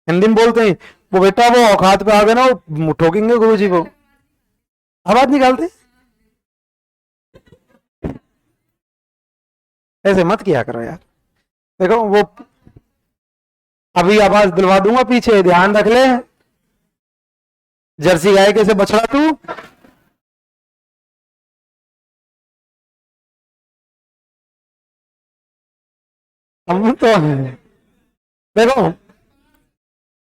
हिंदी में बोलते हैं। वो बेटा वो औकात पे आ गए ना, वो ठोकेंगे गुरुजी को, आवाज निकालते। ऐसे मत किया करो यार। देखो वो अभी आवाज दिलवा दूंगा पीछे, ध्यान रख ले। जर्सी गाय कैसे बछड़ा तू। हम तो देखो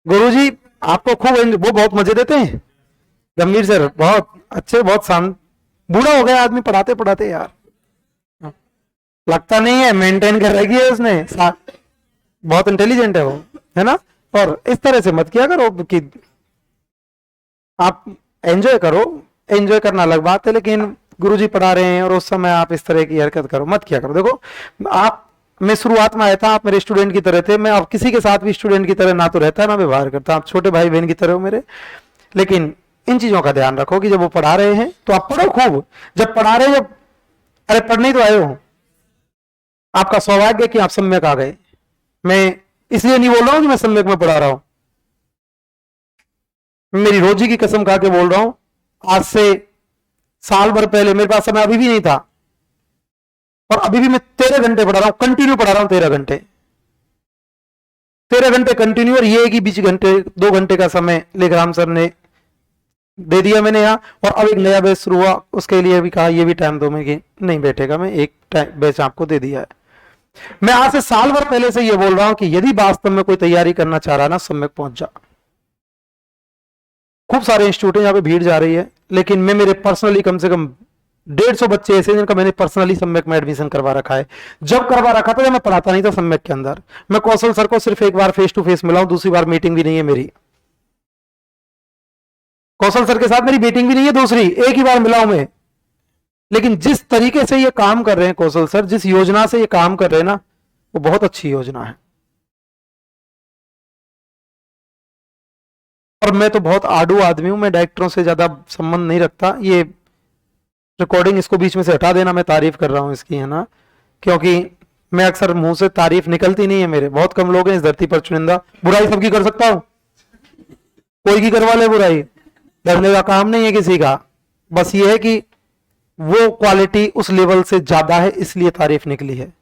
गुरुजी आपको खूब वो बहुत मजे देते हैं। गंभीर सर बहुत अच्छे, बहुत शांत। बूढ़ा हो गया आदमी पढ़ाते पढ़ाते यार, लगता नहीं है, मेंटेन कर रखी है उसने। बहुत इंटेलिजेंट है वो, है ना? और इस तरह से मत किया करो कि आप एंजॉय करो। एंजॉय करना अलग बात है, लेकिन गुरुजी पढ़ा रहे हैं और उस समय आप इस तरह की हरकत करो, मत किया करो। देखो आप, मैं शुरुआत में आया था, आप मेरे स्टूडेंट की तरह थे। मैं अब किसी के साथ भी स्टूडेंट की तरह ना तो रहता है ना व्यवहार करता। आप छोटे भाई बहन की तरह हो मेरे। लेकिन इन चीजों का ध्यान रखो कि जब वो पढ़ा रहे हैं तो आप पढ़ो खूब। जब पढ़ा रहे हो, अरे पढ़ने ही तो आए हो। आपका सौभाग्य कि आप सम्यक आ गए। मैं इसलिए नहीं बोल रहा हूं कि मैं सम्यक में पढ़ा रहा हूं, मेरी रोजी की कसम खा के बोल रहा हूं। आज से साल भर पहले मेरे पास समय अभी भी नहीं था, और अभी भी मैं 13 घंटे पढ़ा रहा हूं, कंटिन्यू पढ़ा रहा हूं 13 घंटे। 13 घंटे कंटिन्यू। और ये कि बीच घंटे 2 घंटे का समय लेखराम सर ने दे दिया मैंने यहाँ, और अब एक नया बैच शुरू हुआ, उसके लिए भी कहा ये भी टाइम दो। मैं कि नहीं बैठेगा, मैं एक बैच आपको दे दिया है। मैं आज से साल भर पहले से ये बोल रहा हूं कि यदि वास्तव में कोई तैयारी करना चाह रहा है ना, सम्यक पहुंच जा। खूब सारे इंस्टीट्यूट हैं, यहाँ पे भीड़ जा रही है, लेकिन मैं मेरे पर्सनली कम से कम 150 बच्चे ऐसे हैं जिनका मैंने पर्सनली सम्यक में एडमिशन करवा रखा है। जब करवा रखा था जब मैं पढ़ाता नहीं था सम्यक के अंदर। मैं कौशल सर को सिर्फ एक बार फेस टू फेस मिला हूं, दूसरी बार मीटिंग भी नहीं है मेरी। कौशल सर के साथ मेरी मीटिंग भी नहीं है दूसरी, एक ही बार मिला हूं मैं। लेकिन जिस तरीके से ये काम कर रहे हैं कौशल सर, जिस योजना से ये काम कर रहे हैं ना, वो बहुत अच्छी योजना है। और मैं तो बहुत आडू आदमी हूं, मैं डायरेक्टरों से ज्यादा संबंध नहीं रखता। ये रिकॉर्डिंग इसको बीच में से हटा देना, मैं तारीफ कर रहा हूं इसकी, है ना, क्योंकि मैं अक्सर मुंह से तारीफ निकलती नहीं है मेरे। बहुत कम लोग हैं इस धरती पर चुनिंदा, बुराई सबकी कर सकता हूं, कोई की करवा ले बुराई, डरने का काम नहीं है किसी का। बस ये है कि वो क्वालिटी उस लेवल से ज्यादा है, इसलिए तारीफ निकली है।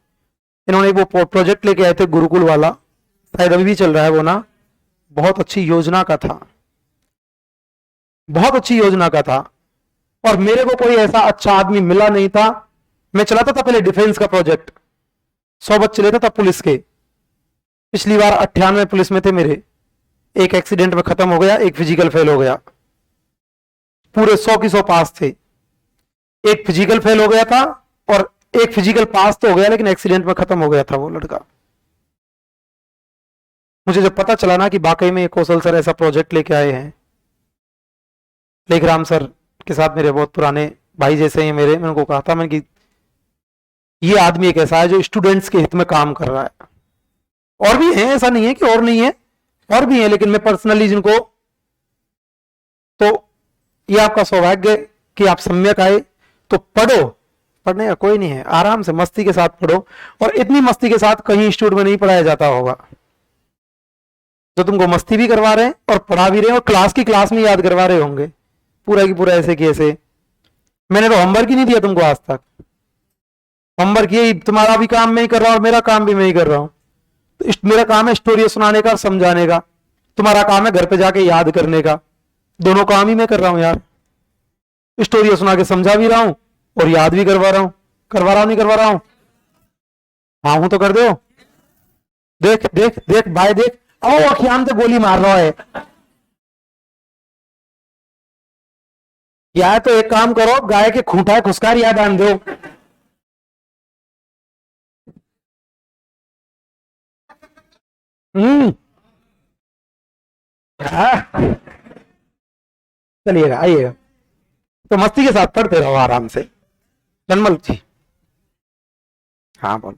इन्होंने वो प्रोजेक्ट लेके आए थे गुरुकुल वाला, शायद अभी भी चल रहा है वो ना, बहुत अच्छी योजना का था, बहुत अच्छी योजना का था। और मेरे को कोई ऐसा अच्छा आदमी मिला नहीं था। मैं चलाता था पहले डिफेंस का प्रोजेक्ट, 100 बच्चे लेता था पुलिस के। पिछली बार 98 पुलिस में थे मेरे, एक एक्सीडेंट में खत्म हो गया, एक फिजिकल फेल हो गया। पूरे 100 की 100 पास थे, एक फिजिकल फेल हो गया था और एक फिजिकल पास तो हो गया लेकिन एक्सीडेंट में खत्म हो गया था वो लड़का। मुझे जब पता चला ना कि वाकई में कौशल सर ऐसा प्रोजेक्ट लेके आए हैं, लेखराम सर के साथ मेरे बहुत पुराने भाई जैसे हैं मेरे, मैंने उनको कहा था मैं कि ये आदमी एक ऐसा है जो स्टूडेंट्स के हित में काम कर रहा है। और भी हैं, ऐसा नहीं है कि और नहीं है, और भी हैं, लेकिन मैं पर्सनली जिनको, तो ये आपका सौभाग्य कि आप सम्यक आए। तो पढ़ो, पढ़ने का कोई नहीं है, आराम से मस्ती के साथ पढ़ो। और इतनी मस्ती के साथ कहीं इंस्टीट्यूट में नहीं पढ़ाया जाता होगा, जो तुमको मस्ती भी करवा रहे हैं और पढ़ा भी रहे हैं और क्लास की क्लास में याद करवा रहे होंगे पूरा की पूरा ऐसे कि ऐसे। मैंने तो होमवर्क ही नहीं दिया तुमको आज तक, होमवर्क ये तुम्हारा भी काम मैं ही कर रहा हूं और मेरा काम भी मैं ही कर रहा हूं। तो मेरा काम है स्टोरी सुनाने का और समझाने का, तुम्हारा काम है घर पे जाके याद करने का। दोनों काम ही मैं कर रहा हूं यार, स्टोरी सुना के समझा भी रहा हूं और याद भी करवा रहा हूं। करवा रहा हूं नहीं करवा रहा हूं? हाँ हूं तो कर दो। देख देख देख भाई देख, ओ अखियान तो गोली मार रहा है। या तो एक काम करो, गाय के खूंटा खुसकार याद आन दो। हाँ। चलिएगा आइएगा, तो मस्ती के साथ पढ़ते रहो आराम से। जनमल जी, हाँ बोल।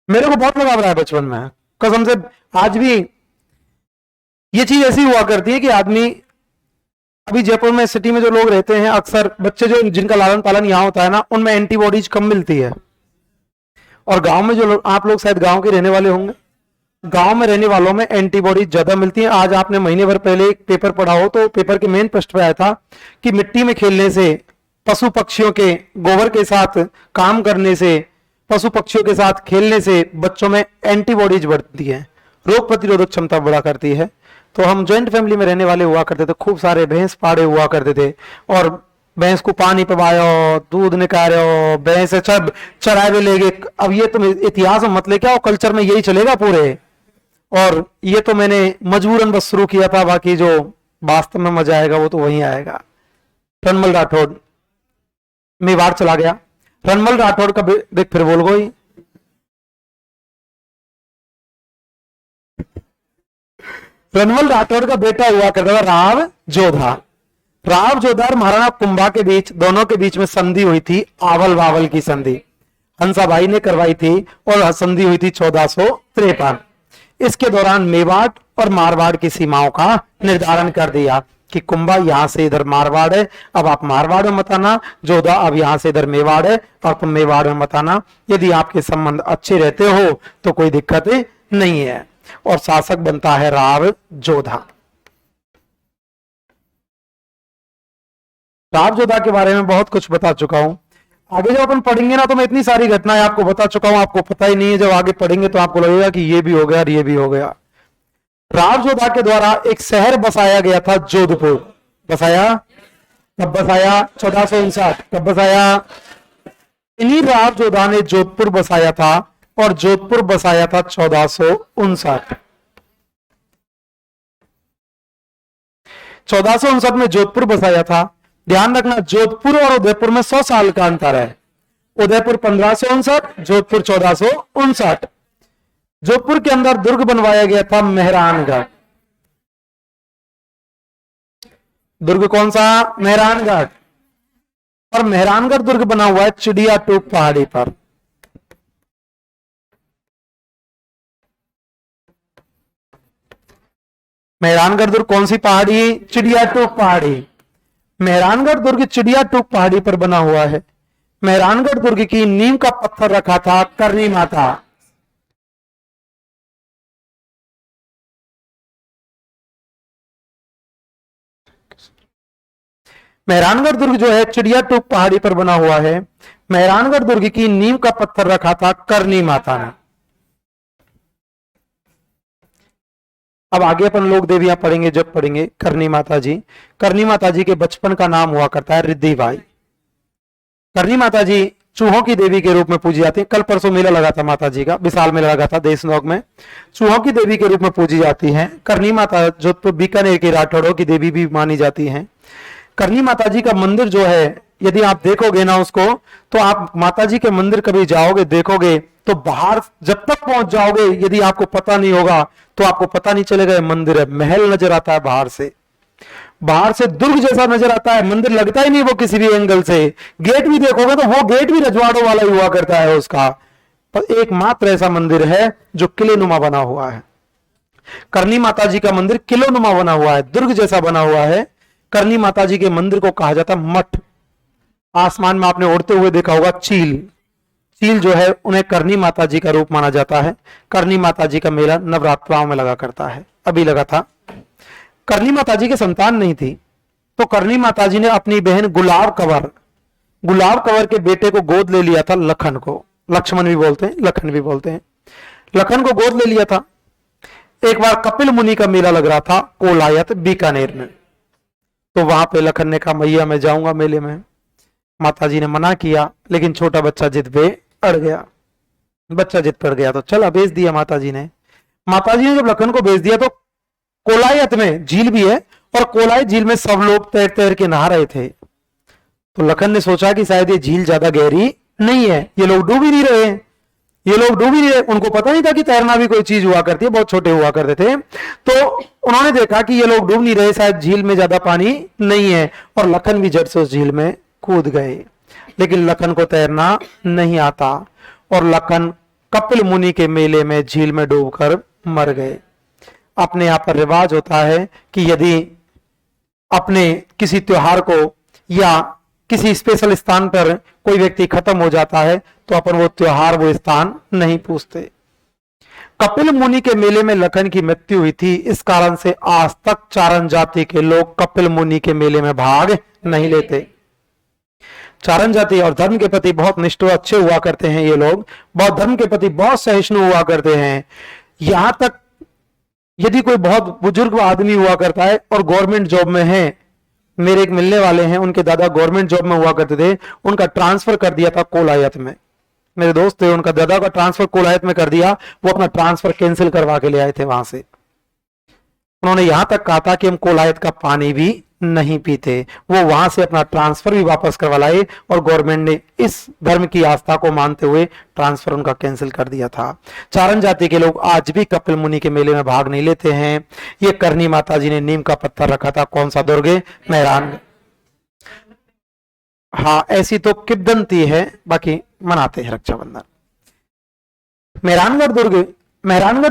मेरे को बहुत लगाव रहा है बचपन में, कसम से। आज भी ये चीज ऐसी हुआ करती है कि आदमी, अभी जयपुर में सिटी में जो लोग रहते हैं, अक्सर बच्चे जो जिनका लालन पालन यहाँ होता है ना, उनमें एंटीबॉडीज कम मिलती है। और गांव में जो लोग, आप लोग शायद गांव के रहने वाले होंगे, गांव में रहने वालों में एंटीबॉडीज ज्यादा मिलती है। आज आपने महीने भर पहले एक पेपर पढ़ा हो तो पेपर के मेन पृष्ठ पे आया था कि मिट्टी में खेलने से, पशु पक्षियों के गोबर के साथ काम करने से, पशु पक्षियों के साथ खेलने से बच्चों में एंटीबॉडीज बढ़ती है, रोग प्रतिरोधक क्षमता बढ़ा करती है। तो हम जॉइंट फैमिली में रहने वाले हुआ करते थे, खूब सारे भैंस पाड़े हुआ करते थे, और भैंस को पानी पिवायो, दूध निकालो, भैंस चराए ले गए। अब ये तुम इतिहास में मत लेके आओ, कल्चर में यही चलेगा पूरे। और ये तो मैंने मजबूरन बस शुरू किया था, बाकी जो वास्तव में मजा आएगा वो तो वहीं आएगा। रनमल राठौड़ मेवाड़ चला गया। रनमल राठौड़ का देख फिर बोल गई। रनमल राठौड़ का बेटा हुआ करता था राव जोधा। राव जोधा और महाराणा कुंभा के बीच, दोनों के बीच में संधि हुई थी, आवल बावल की संधि हंसाबाई ने करवाई थी, और संधि हुई थी 1453। इसके दौरान मेवाड़ और मारवाड़ की सीमाओं का निर्धारण कर दिया कि कुंभा यहां से इधर मारवाड़ है, अब आप मारवाड़ में मत आना। जोधा अब यहां से इधर मेवाड़ है और तुम मेवाड़ में मत आना। यदि आपके संबंध अच्छे रहते हो तो कोई दिक्कत नहीं है। और शासक बनता है राव जोधा। राव जोधा के बारे में बहुत कुछ बता चुका हूं। आगे जब अपन पढ़ेंगे ना तो मैं इतनी सारी घटनाएं आपको बता चुका हूं, आपको पता ही नहीं है। जब आगे पढ़ेंगे तो आपको लगेगा कि ये भी हो गया और ये भी हो गया। राव जोधा के द्वारा एक शहर बसाया गया था, जोधपुर। बसाया कब बसाया? 1459। कब बसाया? इन्हीं राव जोधा ने जोधपुर बसाया था और जोधपुर बसाया था 1459। 1459 में जोधपुर बसाया था। ध्यान रखना जोधपुर और उदयपुर में 100 साल का अंतर है। उदयपुर 1559, जोधपुर 1459। जोधपुर के अंदर दुर्ग बनवाया गया था मेहरानगढ़। दुर्ग कौन सा? मेहरानगढ़। और मेहरानगढ़ दुर्ग बना हुआ है चिड़िया टूक पहाड़ी पर। मेहरानगढ़ दुर्ग कौन सी पहाड़ी? चिड़िया टूक पहाड़ी। मेहरानगढ़ दुर्ग चिड़िया टूक पहाड़ी पर बना हुआ है। मेहरानगढ़ दुर्ग की नींव का पत्थर रखा था करनी माता। मेहरानगढ़ दुर्ग जो है चिड़िया टूक पहाड़ी पर बना हुआ है। मेहरानगढ़ दुर्ग की नींव का पत्थर रखा था करनी माता ने। अब आगे अपन लोग देवियां पढ़ेंगे, जब पढ़ेंगे करनी माता जी। करनी माता जी के बचपन का नाम हुआ करता है रिद्धिबाई। करनी माता जी चूहों की देवी के रूप में पूजी जाती है। कल परसों मेला लगा था माता जी का, विशाल मेला लगा था देशनोक में। चूहों की देवी के रूप में पूजी जाती है। करनी माता जोधपुर बीकानेर के राठौड़ों की देवी भी मानी जाती है। करनी माता जी का मंदिर जो है, यदि आप देखोगे ना उसको, तो आप माता जी के मंदिर कभी जाओगे देखोगे तो बाहर जब तक पहुंच जाओगे, यदि आपको पता नहीं होगा तो आपको पता नहीं चलेगा ये मंदिर है। महल नजर आता है बाहर से, बाहर से दुर्ग जैसा नजर आता है। मंदिर लगता ही नहीं वो किसी भी एंगल से। गेट भी देखोगे तो वो गेट भी रजवाड़ों वाला ही हुआ करता है उसका। पर एकमात्र ऐसा मंदिर है जो किले नुमा बना हुआ है। करनी माता जी का मंदिर किलो नुमा बना हुआ है, दुर्ग जैसा बना हुआ है। करनी माता जी के मंदिर को कहा जाता है मठ। आसमान में आपने उड़ते हुए देखा होगा चील। चील जो है उन्हें करनी माता जी का रूप माना जाता है। करनी माता जी का मेला नवरात्राओं में लगा करता है, अभी लगा था। करनी माता जी के संतान नहीं थी, तो करनी माता जी ने अपनी बहन गुलाब कंवर के बेटे को गोद ले लिया था, लखन को। लक्ष्मण भी बोलते हैं, लखन भी बोलते हैं। लखन को गोद ले लिया था। एक बार कपिल मुनि का मेला लग रहा था कोलायत बीकानेर में, तो वहां पे लखन ने कहा मैया मैं जाऊंगा मेले में। माता जी ने मना किया, लेकिन छोटा बच्चा जिद पे अड़ गया। बच्चा जिद पर गया तो चला, भेज दिया माता जी ने। माता जी ने जब लखन को भेज दिया तो कोलायत में झील भी है, और कोलायत झील में सब लोग तैर तैर के नहा रहे थे। तो लखन ने सोचा कि शायद ये झील ज्यादा गहरी नहीं है, ये लोग डूब ही नहीं रहे हैं, ये लोग डूब ही नहीं रहे। उनको पता नहीं था कि तैरना भी कोई चीज हुआ करती है, बहुत छोटे हुआ करते थे। तो उन्होंने देखा कि ये लोग डूब नहीं रहे, शायद झील में ज्यादा पानी नहीं है, और लखन भी झट से उस झील में कूद गए। लेकिन लखन को तैरना नहीं आता, और लखन कपिल मुनि के मेले में झील में डूबकर मर गए। अपने यहाँ पर रिवाज होता है कि यदि अपने किसी त्योहार को या किसी स्पेशल स्थान पर कोई व्यक्ति खत्म हो जाता है तो अपन वो त्योहार वो स्थान नहीं पूछते। कपिल मुनि के मेले में लखन की मृत्यु हुई थी, इस कारण से आज तक चारण जाति के लोग कपिल मुनि के मेले में भाग नहीं लेते। चारण जाति और धर्म के प्रति बहुत निष्ठ अच्छे हुआ करते हैं ये लोग, बहुत धर्म के प्रति बहुत सहिष्णु हुआ करते हैं। यहां तक यदि कोई बहुत बुजुर्ग आदमी हुआ करता है और गवर्नमेंट जॉब में है, मेरे एक मिलने वाले हैं, उनके दादा गवर्नमेंट जॉब में हुआ करते थे, उनका ट्रांसफर कर दिया था कोलायत में। मेरे दोस्त थे, उनका दादा का ट्रांसफर कोलायत में कर दिया, वो अपना ट्रांसफर कैंसिल करवा के ले आए थे वहां से। उन्होंने यहां तक कहा था कि हम कोलायत का पानी भी नहीं पीते। वो वहां से अपना ट्रांसफर भी वापस करवा लाए, और गवर्नमेंट ने इस धर्म की आस्था को मानते हुए ट्रांसफर उनका कैंसिल कर दिया था। चारण जाति के लोग आज भी कपिल मुनि के मेले में भाग नहीं लेते हैं। ये करनी माता जी ने नीम का पत्थर रखा था, कौन सा दुर्ग? मेहरान। हाँ, ऐसी तो किद्दंती है, बाकी मनाते हैं रक्षाबंधन। मेहरानगढ़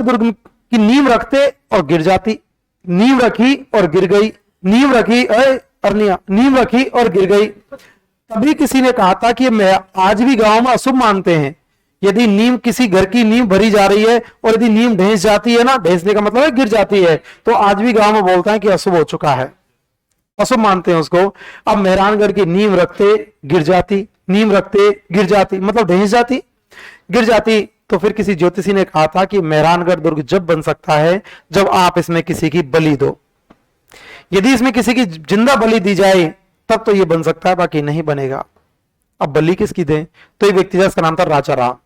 दुर्ग की नींव रखते और गिर जाती, नींव रखी और गिर गई, नींव रखी अरनिया, नींव रखी और गिर गई। तभी किसी ने कहा था कि मैं आज भी गांव में अशुभ मानते हैं, यदि नींव किसी घर की नींव भरी जा रही है और यदि नींव ढेंस जाती है ना, ढेंसने का मतलब है गिर जाती है, तो आज भी गांव में बोलता है कि अशुभ हो चुका है, अशुभ मानते हैं उसको। अब मेहरानगढ़ की नींव रखते गिर जाती, नींव रखते गिर जाती, मतलब ढेंस जाती, गिर जाती। तो फिर किसी ज्योतिषी ने कहा था कि मेहरानगढ़ दुर्ग जब बन सकता है जब आप इसमें किसी की बलि दो। यदि इसमें किसी की जिंदा बलि दी जाए तब तो ये बन सकता है, बाकी नहीं बनेगा। अब बलि किसकी दें? तो एक व्यक्ति था, इसका नाम था राजा राम।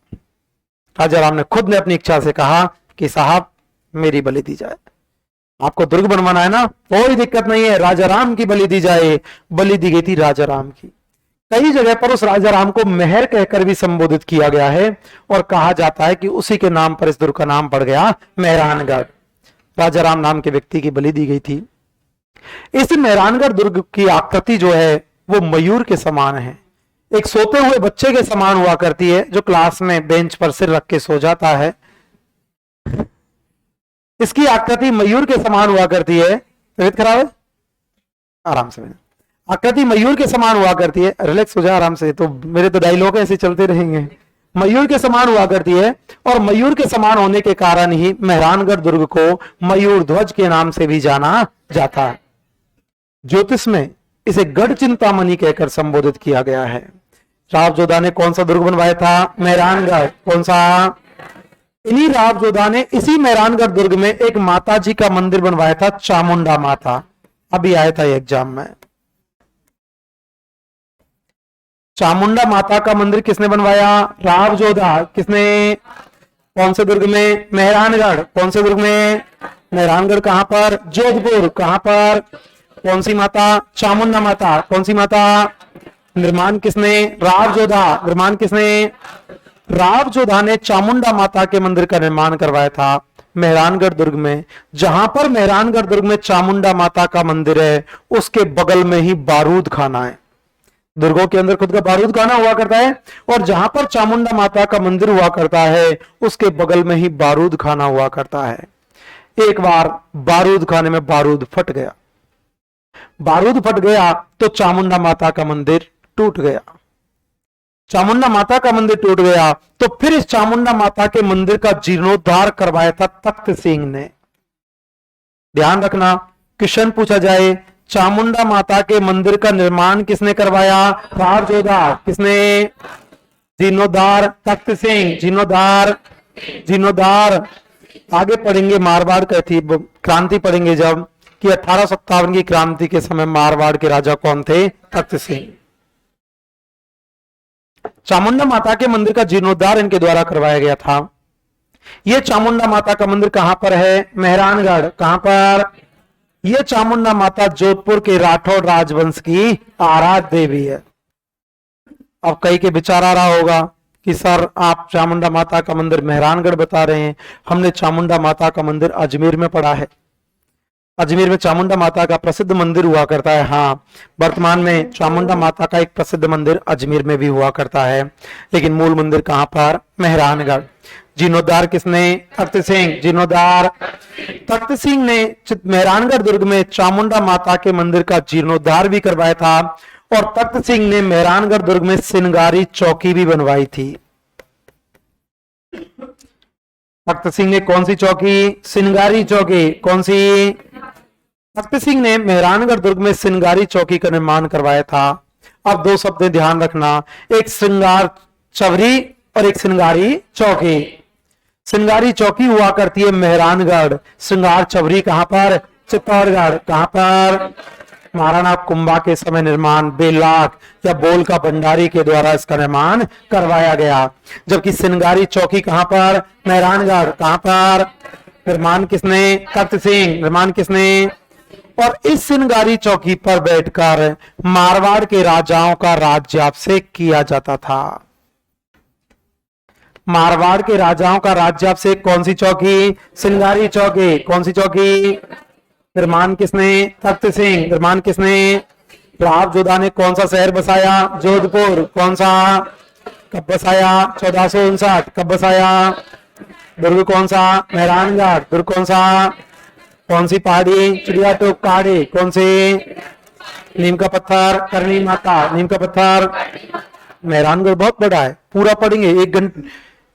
राजा राम ने खुद ने अपनी इच्छा से कहा कि साहब मेरी बलि दी जाए। आपको दुर्ग बनवाना है ना, कोई दिक्कत नहीं है, राजा राम की बलि दी जाए। बलि दी गई थी राजा राम की। कई जगह पर उस राजा राम को मेहर कहकर भी संबोधित किया गया है और कहा जाता है कि उसी के नाम पर इस दुर्ग का नाम पड़ गया मेहरानगढ़। राजा राम नाम के व्यक्ति की बलि दी गई थी। इस मेहरानगढ़ दुर्ग की आकृति जो है वो मयूर के समान है, एक सोते हुए बच्चे के समान हुआ करती है जो क्लास में बेंच पर सिर रख के सो जाता है। इसकी आकृति मयूर के समान हुआ करती है। तबीयत खराब है? आराम से। आकृति मयूर के समान हुआ करती है। रिलैक्स हो जाए आराम से, तो मेरे तो डायलॉग ऐसे चलते रहेंगे। मयूर के समान हुआ करती है और मयूर के समान होने के कारण ही मेहरानगढ़ दुर्ग को मयूर ध्वज के नाम से भी जाना जाता है। ज्योतिष में इसे गढ़ चिंतामणि कहकर संबोधित किया गया है। राव जोधा ने कौन सा दुर्ग बनवाया था? मेहरानगढ़। कौन सा? इन्हीं राव जोधा ने इसी मेहरानगढ़ दुर्ग में एक माता जी का मंदिर बनवाया था, चामुंडा माता। अभी आया था एग्जाम में। चामुंडा माता का मंदिर किसने बनवाया? राव जोधा। किसने? कौन से दुर्ग में? मेहरानगढ़। कौन से दुर्ग में? मेहरानगढ़। कहां पर? जोधपुर। कहां पर? कौन सी माता? चामुंडा माता। कौन सी माता? निर्माण किसने? राव जोधा। निर्माण किसने? राव जोधा ने चामुंडा माता के मंदिर का निर्माण करवाया था मेहरानगढ़ दुर्ग में। जहां पर मेहरानगढ़ दुर्ग में चामुंडा माता का मंदिर है उसके बगल में ही बारूद खाना है। दुर्गों के अंदर खुद का बारूद खाना हुआ करता है और जहां पर चामुंडा माता का मंदिर हुआ करता है उसके बगल में ही बारूद खाना हुआ करता है। एक बार बारूद खाने में बारूद फट गया। बारूद फट गया तो चामुंडा माता का मंदिर टूट गया। चामुंडा माता का मंदिर टूट गया तो फिर इस चामुंडा माता के मंदिर का जीर्णोद्धार करवाया था तख्त सिंह ने। ध्यान रखना, क्वेश्चन पूछा जाए चामुंडा माता के मंदिर का निर्माण किसने करवाया? राव जोधा। किसने? जीर्णोद्धार तख्त सिंह। जीर्णोद्धार। जीर्णोद्धार आगे पढ़ेंगे, मारवाड़ का थी क्रांति पढ़ेंगे जब, कि 1857 की क्रांति के समय मारवाड़ के राजा कौन थे? तख्त सिंह। चामुंडा माता के मंदिर का जीर्णोद्धार इनके द्वारा करवाया गया था। यह चामुंडा माता का मंदिर कहां पर है? मेहरानगढ़। कहां पर? यह चामुंडा माता जोधपुर के राठौड़ राजवंश की आराध्य देवी है। अब कई के विचार आ रहा होगा कि सर आप चामुंडा माता का मंदिर मेहरानगढ़ बता रहे हैं, हमने चामुंडा माता का मंदिर अजमेर में पढ़ा है। अजमेर में चामुंडा माता का प्रसिद्ध मंदिर हुआ करता है। हाँ, वर्तमान में चामुंडा माता का एक प्रसिद्ध मंदिर अजमेर में भी हुआ करता है, लेकिन मूल मंदिर कहां पर? मेहरानगढ़। जीर्णोद्धार किसने? तख्त सिंह। जीर्णोद्धार तख्त सिंह ने मेहरानगढ़ दुर्ग में चामुंडा माता के मंदिर का जीर्णोद्धार भी करवाया था और तख्त सिंह ने मेहरानगढ़ दुर्ग में सिंगारी चौकी भी बनवाई थी। तख्त सिंह ने कौन सी चौकी? सिंगारी चौकी। कौन सी? तख्त सिंह ने मेहरानगढ़ दुर्ग में सिंगारी चौकी का निर्माण करवाया था। अब दो शब्द ध्यान रखना, एक श्रृंगार चवरी और एक सिंगारी चौकी। सिंगारी चौकी हुआ करती है मेहरानगढ़। श्रृंगार चवरी कहां पर? चित्तौड़गढ़। कहां पर? महाराणा कुंभा के समय निर्माण बेलाख या बोल का भंडारी के द्वारा इसका निर्माण करवाया गया। जबकि सिंगारी चौकी कहां पर? मेहरानगढ़। कहां पर? निर्माण किसने? तख्त सिंह। निर्माण किसने? और इस सिंगारी चौकी पर बैठकर मारवाड़ के राजाओं का राज्याभिषेक किया जाता था। मारवाड़ के राजाओं का राज्याभिषेक कौन सी चौकी? सिंगारी चौकी। कौन सी चौकी? निर्माण किसने? तख्त सिंह। निर्माण किसने? राव जोधा ने कौन सा शहर बसाया? जोधपुर। कौन सा? कब बसाया? 1459। कब बसाया? दुर्ग कौन सा? मेहरानगढ़। दुर्ग कौन सा? कौन सी पहाड़ी? चिड़िया टोक पहाड़ी। कौन सी? नीम का पत्थर। करनी माता। नीम का पत्थर। मेहरानगढ़ बहुत बड़ा है, पूरा पढ़ेंगे।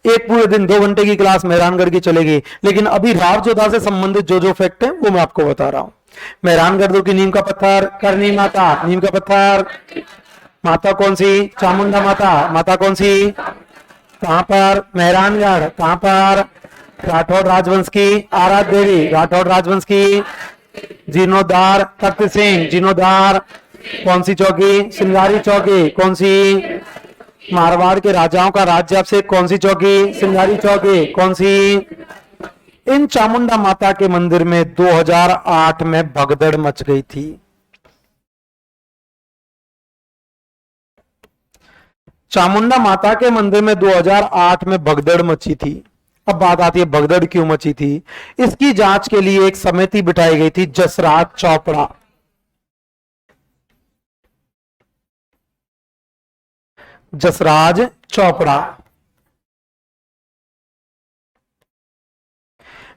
एक पूरे दिन 2 घंटे की क्लास मेहरानगढ़ की चलेगी, लेकिन अभी राव जोधा से संबंधित जो जो फैक्ट है वो मैं आपको बता रहा हूं। मेहरानगढ़ दुर्ग की नीम का पत्थर, करनी माता। नीम का पत्थर। माता कौन सी? चामुंडा माता। माता कौन सी? कहां पर? मेहरानगढ़। कहां पर? राठौड़ राजवंश की आराध्य देवी। राठौड़ राजवंश की। जीर्णोद्धार तख्त सिंह। जीर्णोद्धार कौन सी चौकी? सिंगारी चौकी। कौन सी? मारवाड़ के राजाओं का राज्य अब से कौन सी चौकी? सिंगारी चौकी। कौन सी? इन चामुंडा माता के मंदिर में 2008 में भगदड़ मच गई थी। चामुंडा माता के मंदिर में 2008 में भगदड़ मची थी। अब बात आती है भगदड़ क्यों मची थी। इसकी जांच के लिए एक समिति बिठाई गई थी, जसराज चोपड़ा। जसराज चोपड़ा।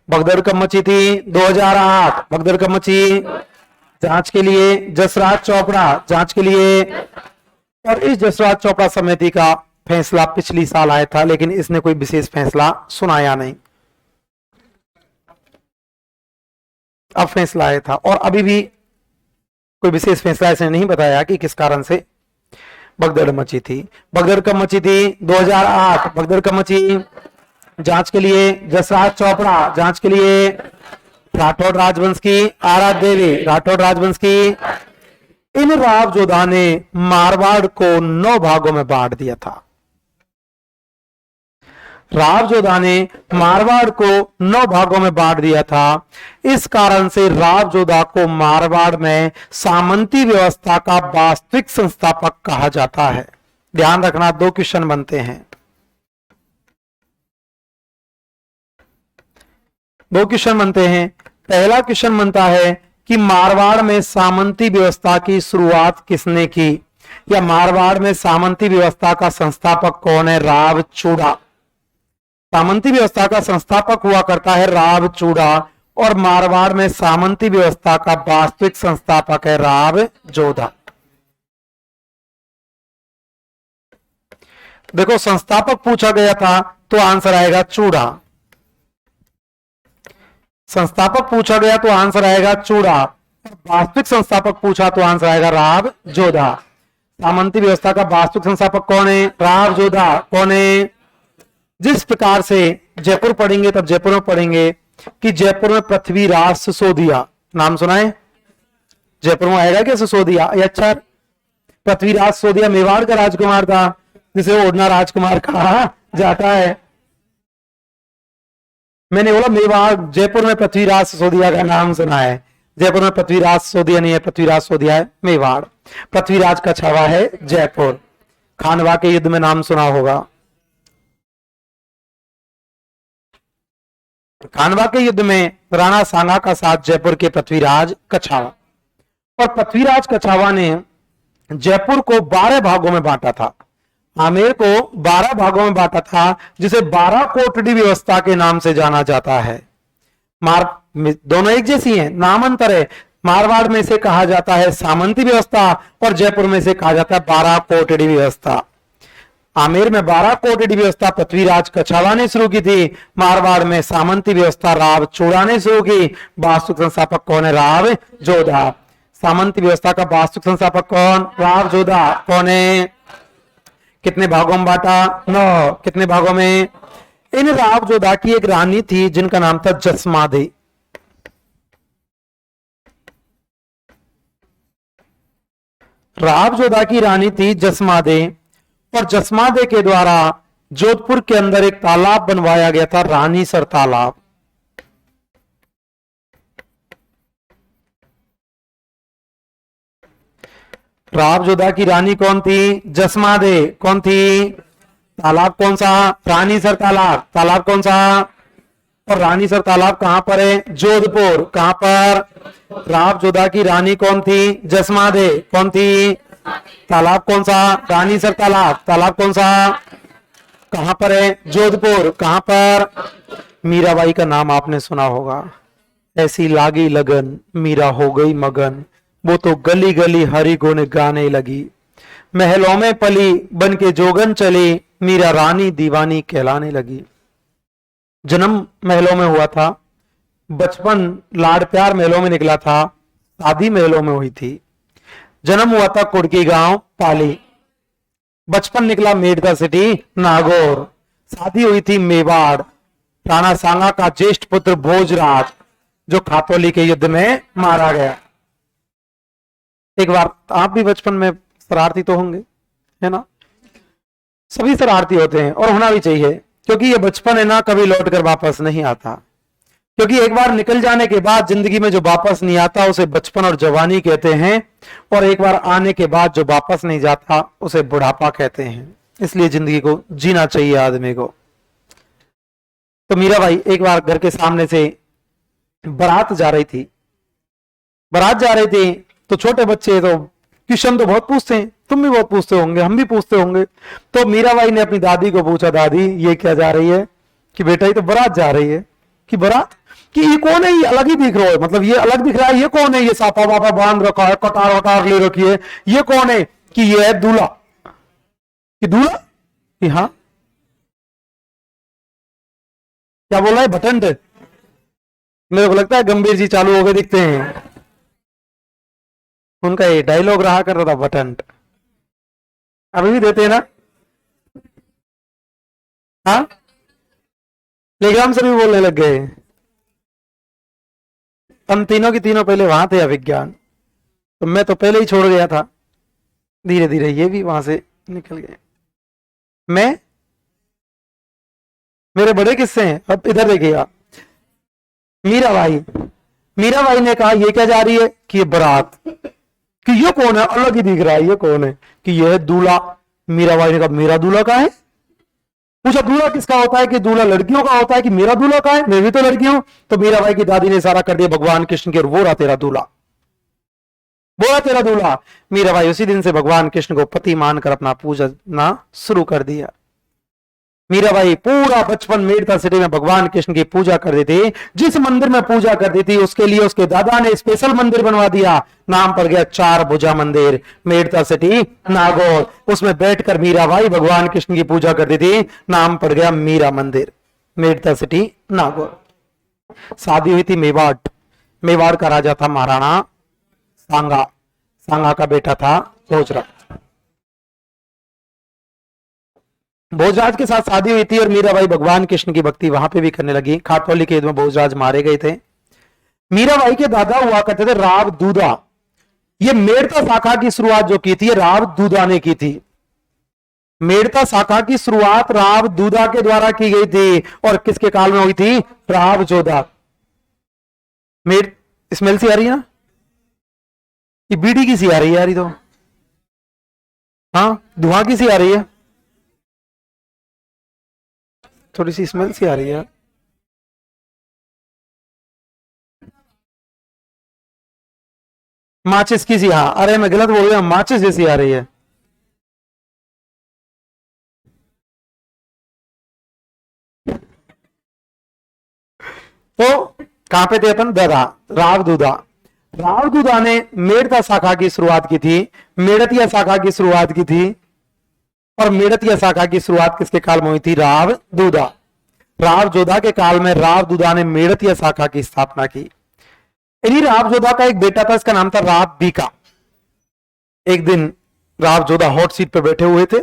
भगदड़ कब मची थी? 2008। भगदड़ कब मची? जांच के लिए जसराज चोपड़ा, जांच के लिए। और इस जसराज चोपड़ा समिति का फैसला पिछली साल आया था, लेकिन इसने कोई विशेष फैसला सुनाया नहीं। अब फैसला आया था और अभी भी कोई विशेष फैसला इसने नहीं बताया कि किस कारण से भगदड़ मची थी। भगदड़ कब मची थी? 2008। भगदड़ कब मची? जांच के लिए जसराज चोपड़ा, जांच के लिए राठौड़ राजवंश की आराध्य देवी, राठौड़ राजवंश की। इन राव जोधा ने मारवाड़ को 9 भागों में बांट दिया था। राव जोधा ने मारवाड़ को 9 भागों में बांट दिया था। इस कारण से राव जोधा को मारवाड़ में सामंती व्यवस्था का वास्तविक संस्थापक कहा जाता है। ध्यान रखना, 2 क्वेश्चन बनते हैं। 2 क्वेश्चन बनते हैं। पहला क्वेश्चन बनता है कि मारवाड़ में सामंती व्यवस्था की शुरुआत किसने की, या मारवाड़ में सामंती व्यवस्था का संस्थापक कौन है? राव चूड़ा। सामंती व्यवस्था का संस्थापक हुआ करता है राव चूड़ा, और मारवाड़ में सामंती व्यवस्था का वास्तविक संस्थापक है राव जोधा। देखो, संस्थापक पूछा गया था तो आंसर आएगा चूड़ा। संस्थापक पूछा गया तो आंसर आएगा चूड़ा। वास्तविक संस्थापक पूछा तो आंसर आएगा राव जोधा। सामंती व्यवस्था का वास्तविक संस्थापक कौन है? राव जोधा। कौन है? जिस प्रकार से जयपुर पढ़ेंगे तब जयपुर में पढ़ेंगे कि जयपुर में पृथ्वीराज सिसोदिया, नाम सुना है? जयपुर में आएगा क्या सिसोदिया? अच्छा, पृथ्वीराज सिसोदिया मेवाड़ का राजकुमार था, जिसे ओढ़ना राजकुमार कहा जाता है। मैंने बोला मेवाड़, जयपुर में पृथ्वीराज सिसोदिया का नाम सुना है। जयपुर में पृथ्वीराज सिसोदिया नहीं है, पृथ्वीराज सिसोदिया है मेवाड़। पृथ्वीराज का छावा है जयपुर। खानवा के युद्ध में नाम सुना होगा। खानवा के युद्ध में राणा सांगा का साथ जयपुर के पृथ्वीराज कछावा, और पृथ्वीराज कछावा ने जयपुर को 12 भागों में बांटा था। आमेर को 12 भागों में बांटा था, जिसे 12 कोटड़ी व्यवस्था के नाम से जाना जाता है। दोनों एक जैसी हैं, नाम अंतर है। मारवाड़ में से कहा जाता है सामंती व्यवस्था और जयपुर में से कहा जाता है 12 कोटड़ी व्यवस्था। आमेर में 12 कोटड़ी व्यवस्था पृथ्वीराज कछावा ने शुरू की थी। मारवाड़ में सामंती व्यवस्था राव चूड़ा ने शुरू की। वास्तविक संस्थापक कौन है? राव जोधा। सामंती व्यवस्था का वास्तविक संस्थापक कौन? राव जोधा। कौन है? कितने भागों में बांटा? 9। कितने भागों में? इन राव जोधा की एक रानी थी जिनका नाम था जसमादे। राव जोधा की रानी थी जसमादे, और जसमादे के द्वारा जोधपुर के अंदर एक तालाब बनवाया गया था, रानीसर तालाब। राव जोधा की रानी कौन थी? जसमादे। कौन थी? तालाब कौन सा? रानीसर तालाब। तालाब कौन सा? और रानीसर तालाब कहां पर है? जोधपुर। कहां पर? राव जोधा की रानी कौन थी? जसमादे। कौन थी? तालाब कौन सा? रानीसर तालाब। तालाब कौन सा? कहां पर है? जोधपुर। कहां पर? मीराबाई का नाम आपने सुना होगा। ऐसी लागी लगन मीरा हो गई मगन, वो तो गली गली हरि गुण गाने लगी। महलों में पली बन के जोगन चली, मीरा रानी दीवानी कहलाने लगी। जन्म महलों में हुआ था, बचपन लाड़ प्यार महलों में निकला था, शादी महलों में हुई थी। जन्म हुआ था कुड़की गांव पाली, बचपन निकला मेडता सिटी नागौर, शादी हुई थी मेवाड़। राणा सांगा का ज्येष्ठ पुत्र भोजराज, जो खातौली के युद्ध में मारा गया। एक बार आप भी बचपन में शरारती तो होंगे, है ना? सभी शरारती होते हैं और होना भी चाहिए, क्योंकि ये बचपन है ना, कभी लौट कर वापस नहीं आता। क्योंकि एक बार निकल जाने के बाद जिंदगी में जो वापस नहीं आता उसे बचपन और जवानी कहते हैं, और एक बार आने के बाद जो वापस नहीं जाता उसे बुढ़ापा कहते हैं। इसलिए जिंदगी को जीना चाहिए आदमी को। तो मीराबाई एक बार घर के सामने से बारात जा रही थी, बारात जा रहे थे, तो छोटे बच्चे तो क्वेश्चन तो बहुत पूछते हैं, तुम भी बहुत पूछते होंगे, हम भी पूछते होंगे। तो मीराबाई ने अपनी दादी को पूछा, दादी ये क्या जा रही है? कि बेटा ये तो बारात जा रही है। कि बारात? कि ये कौन है? ये अलग ही दिख रहा है, मतलब ये अलग दिख रहा है, ये कौन है? ये साफा वाफा बांध रखा है, कटार वटार ले रखी है, ये कौन है? कि ये है दूल्हा। कि दूल्हा? कि हाँ। क्या बोल रहा है? भटंड। मेरे को लगता है गंभीर जी चालू हो गए दिखते हैं। उनका ये डायलॉग रहा करता था, भटंड। अभी भी देते हैं ना? हाँ, टेलीग्राम से भी बोलने लग गए। हम तीनों की तीनों पहले वहां थे अभिज्ञान, तो मैं तो पहले ही छोड़ गया था। धीरे धीरे ये भी वहां से निकल गए। मैं, मेरे बड़े किस्से हैं। अब इधर देखिएगा, मीराबाई, मीराबाई ने कहा ये क्या जा रही है? कि ये बारात। कि ये कौन है? अलग ही दिख रहा है, ये कौन है? कि ये है दूल्हा। मीराबाई ने कहा मेरा दूल्हा कहाँ है? पूछा दूल्हा किसका होता है? कि दूल्हा लड़कियों का होता है। कि मेरा दूल्हा कहाँ है? मैं भी तो लड़की हूं। तो मीराबाई की दादी ने इशारा कर दिया भगवान कृष्ण के, और वो रहा तेरा दूल्हा, वो रहा तेरा दूल्हा। मीराबाई उसी दिन से भगवान कृष्ण को पति मानकर अपना पूजना शुरू कर दिया। मीराबाई पूरा बचपन मेड़ता सिटी में भगवान कृष्ण की पूजा करती थी। जिस मंदिर में पूजा करती थी उसके लिए उसके दादा ने स्पेशल मंदिर बनवा दिया। नाम पड़ गया चार भुजा मंदिर, मेड़ता सिटी नागौर। उसमें बैठकर मीराबाई भगवान कृष्ण की पूजा करती थी। नाम पड़ गया मीरा मंदिर, मेड़ता सिटी नागौर। शादी हुई थी मेवाड़। मेवाड़ का राजा था महाराणा सांगा। सांगा का बेटा था भोजराज। भोजराज के साथ शादी हुई थी और मीराबाई भगवान कृष्ण की भक्ति वहां पे भी करने लगी। खाटौली के युद्ध में भोजराज मारे गए थे। मीराबाई के दादा हुआ करते थे राव दूधा। ये मेड़ता शाखा की शुरुआत जो की थी राव दूधा ने की थी। मेड़ता शाखा की शुरुआत राव दूधा के द्वारा की गई थी। और किसके काल में हुई थी? राव जोधा। मेड़ स्मेल सी आ रही है ना? ये बीड़ी की सी आ रही है यार, ये तो। हाँ, धुआं की सी आ रही है, थोड़ी सी स्मेल सी आ रही है। माचिस की सी? हाँ, अरे मैं गलत बोल गया, माचिस जैसी आ रही है। तो कहां पे थे अपन? दादा राव दूधा। राव दूधा ने मेड़ता शाखा की शुरुआत की थी, मेड़तिया शाखा की शुरुआत की थी। और मेड़तिया शाखा की शुरुआत किसके काल में हुई थी? राव दूधा। राव जोधा के काल में राव दूधा ने मेड़तिया शाखा की स्थापना की। इन्हीं राव जोधा का एक बेटा था, इसका नाम था राव बीका। एक दिन राव जोधा हॉट सीट पर बैठे हुए थे।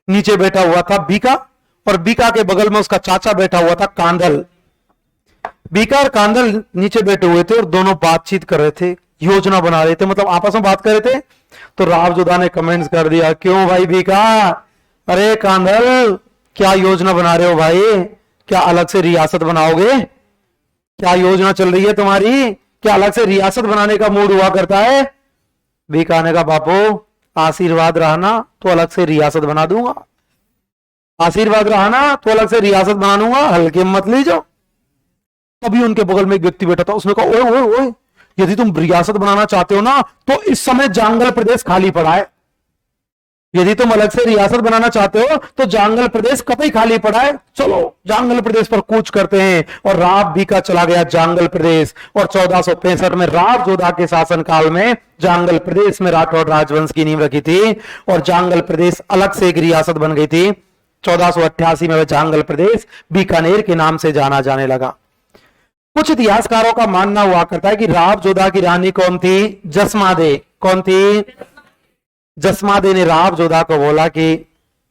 नीचे बैठा हुआ था बीका, और बीका के बगल में उसका चाचा बैठा हुआ था कांधल। बीका और कांधल नीचे बैठे हुए थे और दोनों बातचीत कर रहे थे, योजना बना रहे थे, मतलब आपस में बात कर रहे थे। तो राव जोधा ने कमेंट्स कर दिया, क्यों भाई बीका? अरे कांधल, क्या योजना बना रहे हो भाई? क्या अलग से रियासत बनाओगे? क्या योजना चल रही है तुम्हारी? क्या अलग से रियासत बनाने का मूड हुआ करता है? बीका ने कहा बापू आशीर्वाद रहा ना तो अलग से रियासत बना दूंगा, आशीर्वाद रहा ना तो अलग से रियासत बना दूंगा, हल्के में मत लीजो। तभी उनके बगल में एक व्यक्ति बैठा था, उसने कहा ओए ओए ओए, यदि तुम रियासत बनाना चाहते हो ना तो इस समय जांगल प्रदेश खाली पड़ा है। यदि तुम अलग से रियासत बनाना चाहते हो तो जांगल प्रदेश कतई खाली पड़ा है, चलो जांगल प्रदेश पर कूच करते हैं। और राव बीका चला गया जांगल प्रदेश। और 1465 में राव जोधा के शासनकाल में जांगल प्रदेश में राठौड़ राजवंश की नींव रखी थी और जांगल प्रदेश अलग से एक रियासत बन गई थी। 1488 में वह जांगल प्रदेश बीकानेर के नाम से जाना जाने लगा। कुछ इतिहासकारों का मानना हुआ करता है कि राव जोधा की रानी कौन थी? जसमादे। कौन थी? जसमादे ने राव जोधा को बोला कि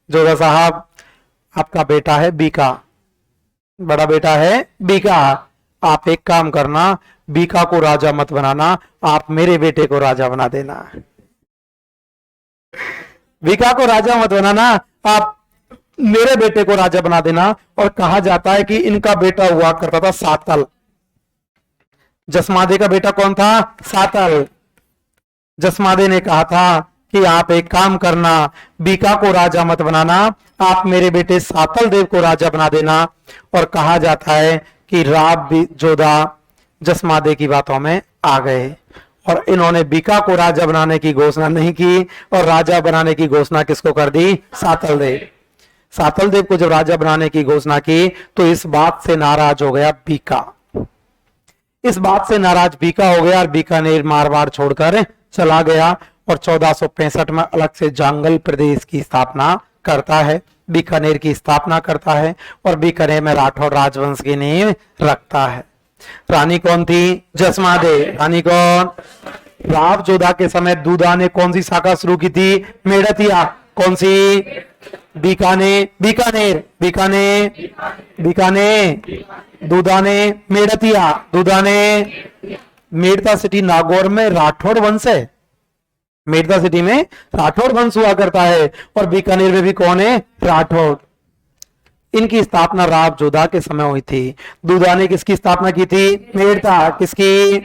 जोधा साहब आपका बेटा है बीका, बड़ा बेटा है बीका, आप एक काम करना, बीका को राजा मत बनाना, आप मेरे बेटे को राजा बना देना। बीका को राजा मत बनाना, आप मेरे बेटे को राजा बना देना। और कहा जाता है कि इनका बेटा हुआ करता था सातल। जसमादे का बेटा कौन था? सातल। जसमादे ने कहा था कि आप एक काम करना, बीका को राजा मत बनाना, आप मेरे बेटे सातल देव को राजा बना देना। और कहा जाता है कि राव जोधा जसमादे की बातों में आ गए और इन्होंने बीका को राजा बनाने की घोषणा नहीं की और राजा बनाने की घोषणा किसको कर दी? सातल देव। सातल देव को जब राजा बनाने की घोषणा की तो इस बात से नाराज हो गया बीका। इस बात से नाराज बीका हो गया और बीकानेर मारवाड़ छोड़कर चला गया और 1465 में अलग से जांगल प्रदेश की स्थापना करता है, बीकानेर की स्थापना करता है और बीकानेर में राठौर राजवंश की नींव रखता है। रानी कौन थी? जसमादे। रानी कौन? राव जोधा के समय दूधा ने कौन सी शाखा शुरू की थी? मेड़तिया। कौन सी? बीकानेर। बीकानेर बीकानेर बीकानेर। दूधा ने मेड़तिया। दूधा ने मेड़ता सिटी नागौर में राठौड़ वंश है। मेड़ता सिटी में राठौड़ वंश हुआ करता है और बीकानेर में भी कौन है? राठौड़। इनकी स्थापना राव जोधा के समय हुई थी। दूधा ने किसकी स्थापना की थी? मेड़ता। किसकी?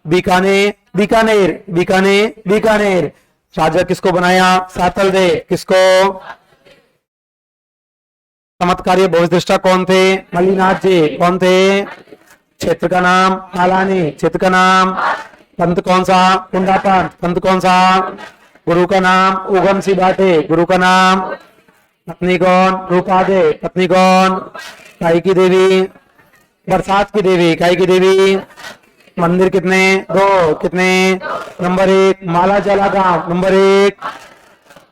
बीकानेर बीकानेर बीकानेर बीकानेर। राजा किसको बनाया? सातल देव। किसको? चमत्कारिय भविष्यद्रष्टा कौन थे? मलिनाथ जी। कौन थे? क्षेत्र का नाम मालानी। क्षेत्र का नाम। पंथ कौन सा? कुंडा पंथ। पंथ कौन सा? गुरु का नाम उगम सिंह बाटे। गुरु का नाम। पत्नी कौन? रूपादे। पत्नी कौन? काई की देवी। बरसात की देवी। काई की देवी। मंदिर कितने? 2। कितने? नंबर 1 माला जला गांव। नंबर 1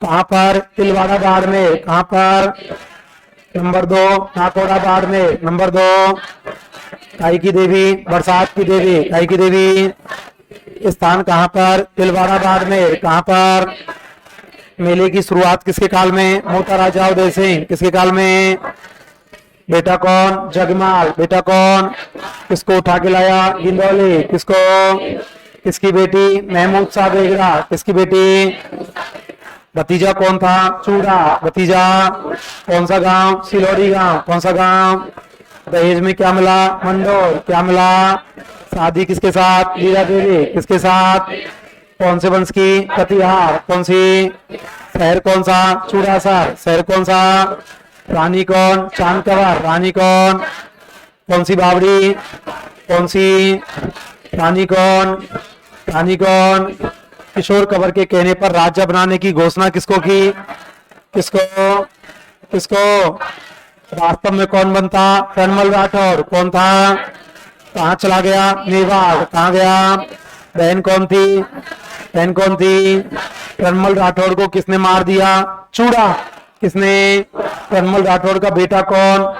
कहां पर? तिलवाड़ा बाड़मेर। कहां पर? नंबर 2 नाकोड़ा बाड़मेर। नंबर 2 काई की देवी। बरसात की देवी। काई की देवी। स्थान कहां पर? तिलवाड़ा बाड़मेर। कहां पर? मेले की शुरुआत किसके काल में? मोटा राजा उदय सिंह। किसके काल में? बेटा कौन? जगमाल। बेटा कौन? किसको उठा के लाया? गिंदौली। किसको? किसकी बेटी? महमूद शाह बेगड़ा। किसकी बेटी? भतीजा कौन था? चूड़ा। भतीजा। कौन सा गांव? सिलौरी गांव। कौन सा गांव? दहेज में क्या मिला? मंडोर। क्या मिला? शादी किसके साथ? लीला देवी। किसके साथ? कौन से वंश की? कटिहार। कौन सी? शहर कौन सा? चूड़ासर। शहर कौन सा? रानी कौन? चांदकवर। रानी कौन? कौन सी बावड़ी? कौन सी? रानी कौन? रानी कौन? किशोर कंवर के कहने पर राज्य बनाने की घोषणा किसको की? किसको? किसको? वास्तव में कौन बनता? रणमल राठौर। कौन था? कहाँ चला गया? मेवाड़। कहाँ गया? बहन कौन थी? बहन कौन थी? रणमल राठौर को किसने मार दिया? चूड़ा। किसने? रणमल राठौर का बेटा कौन?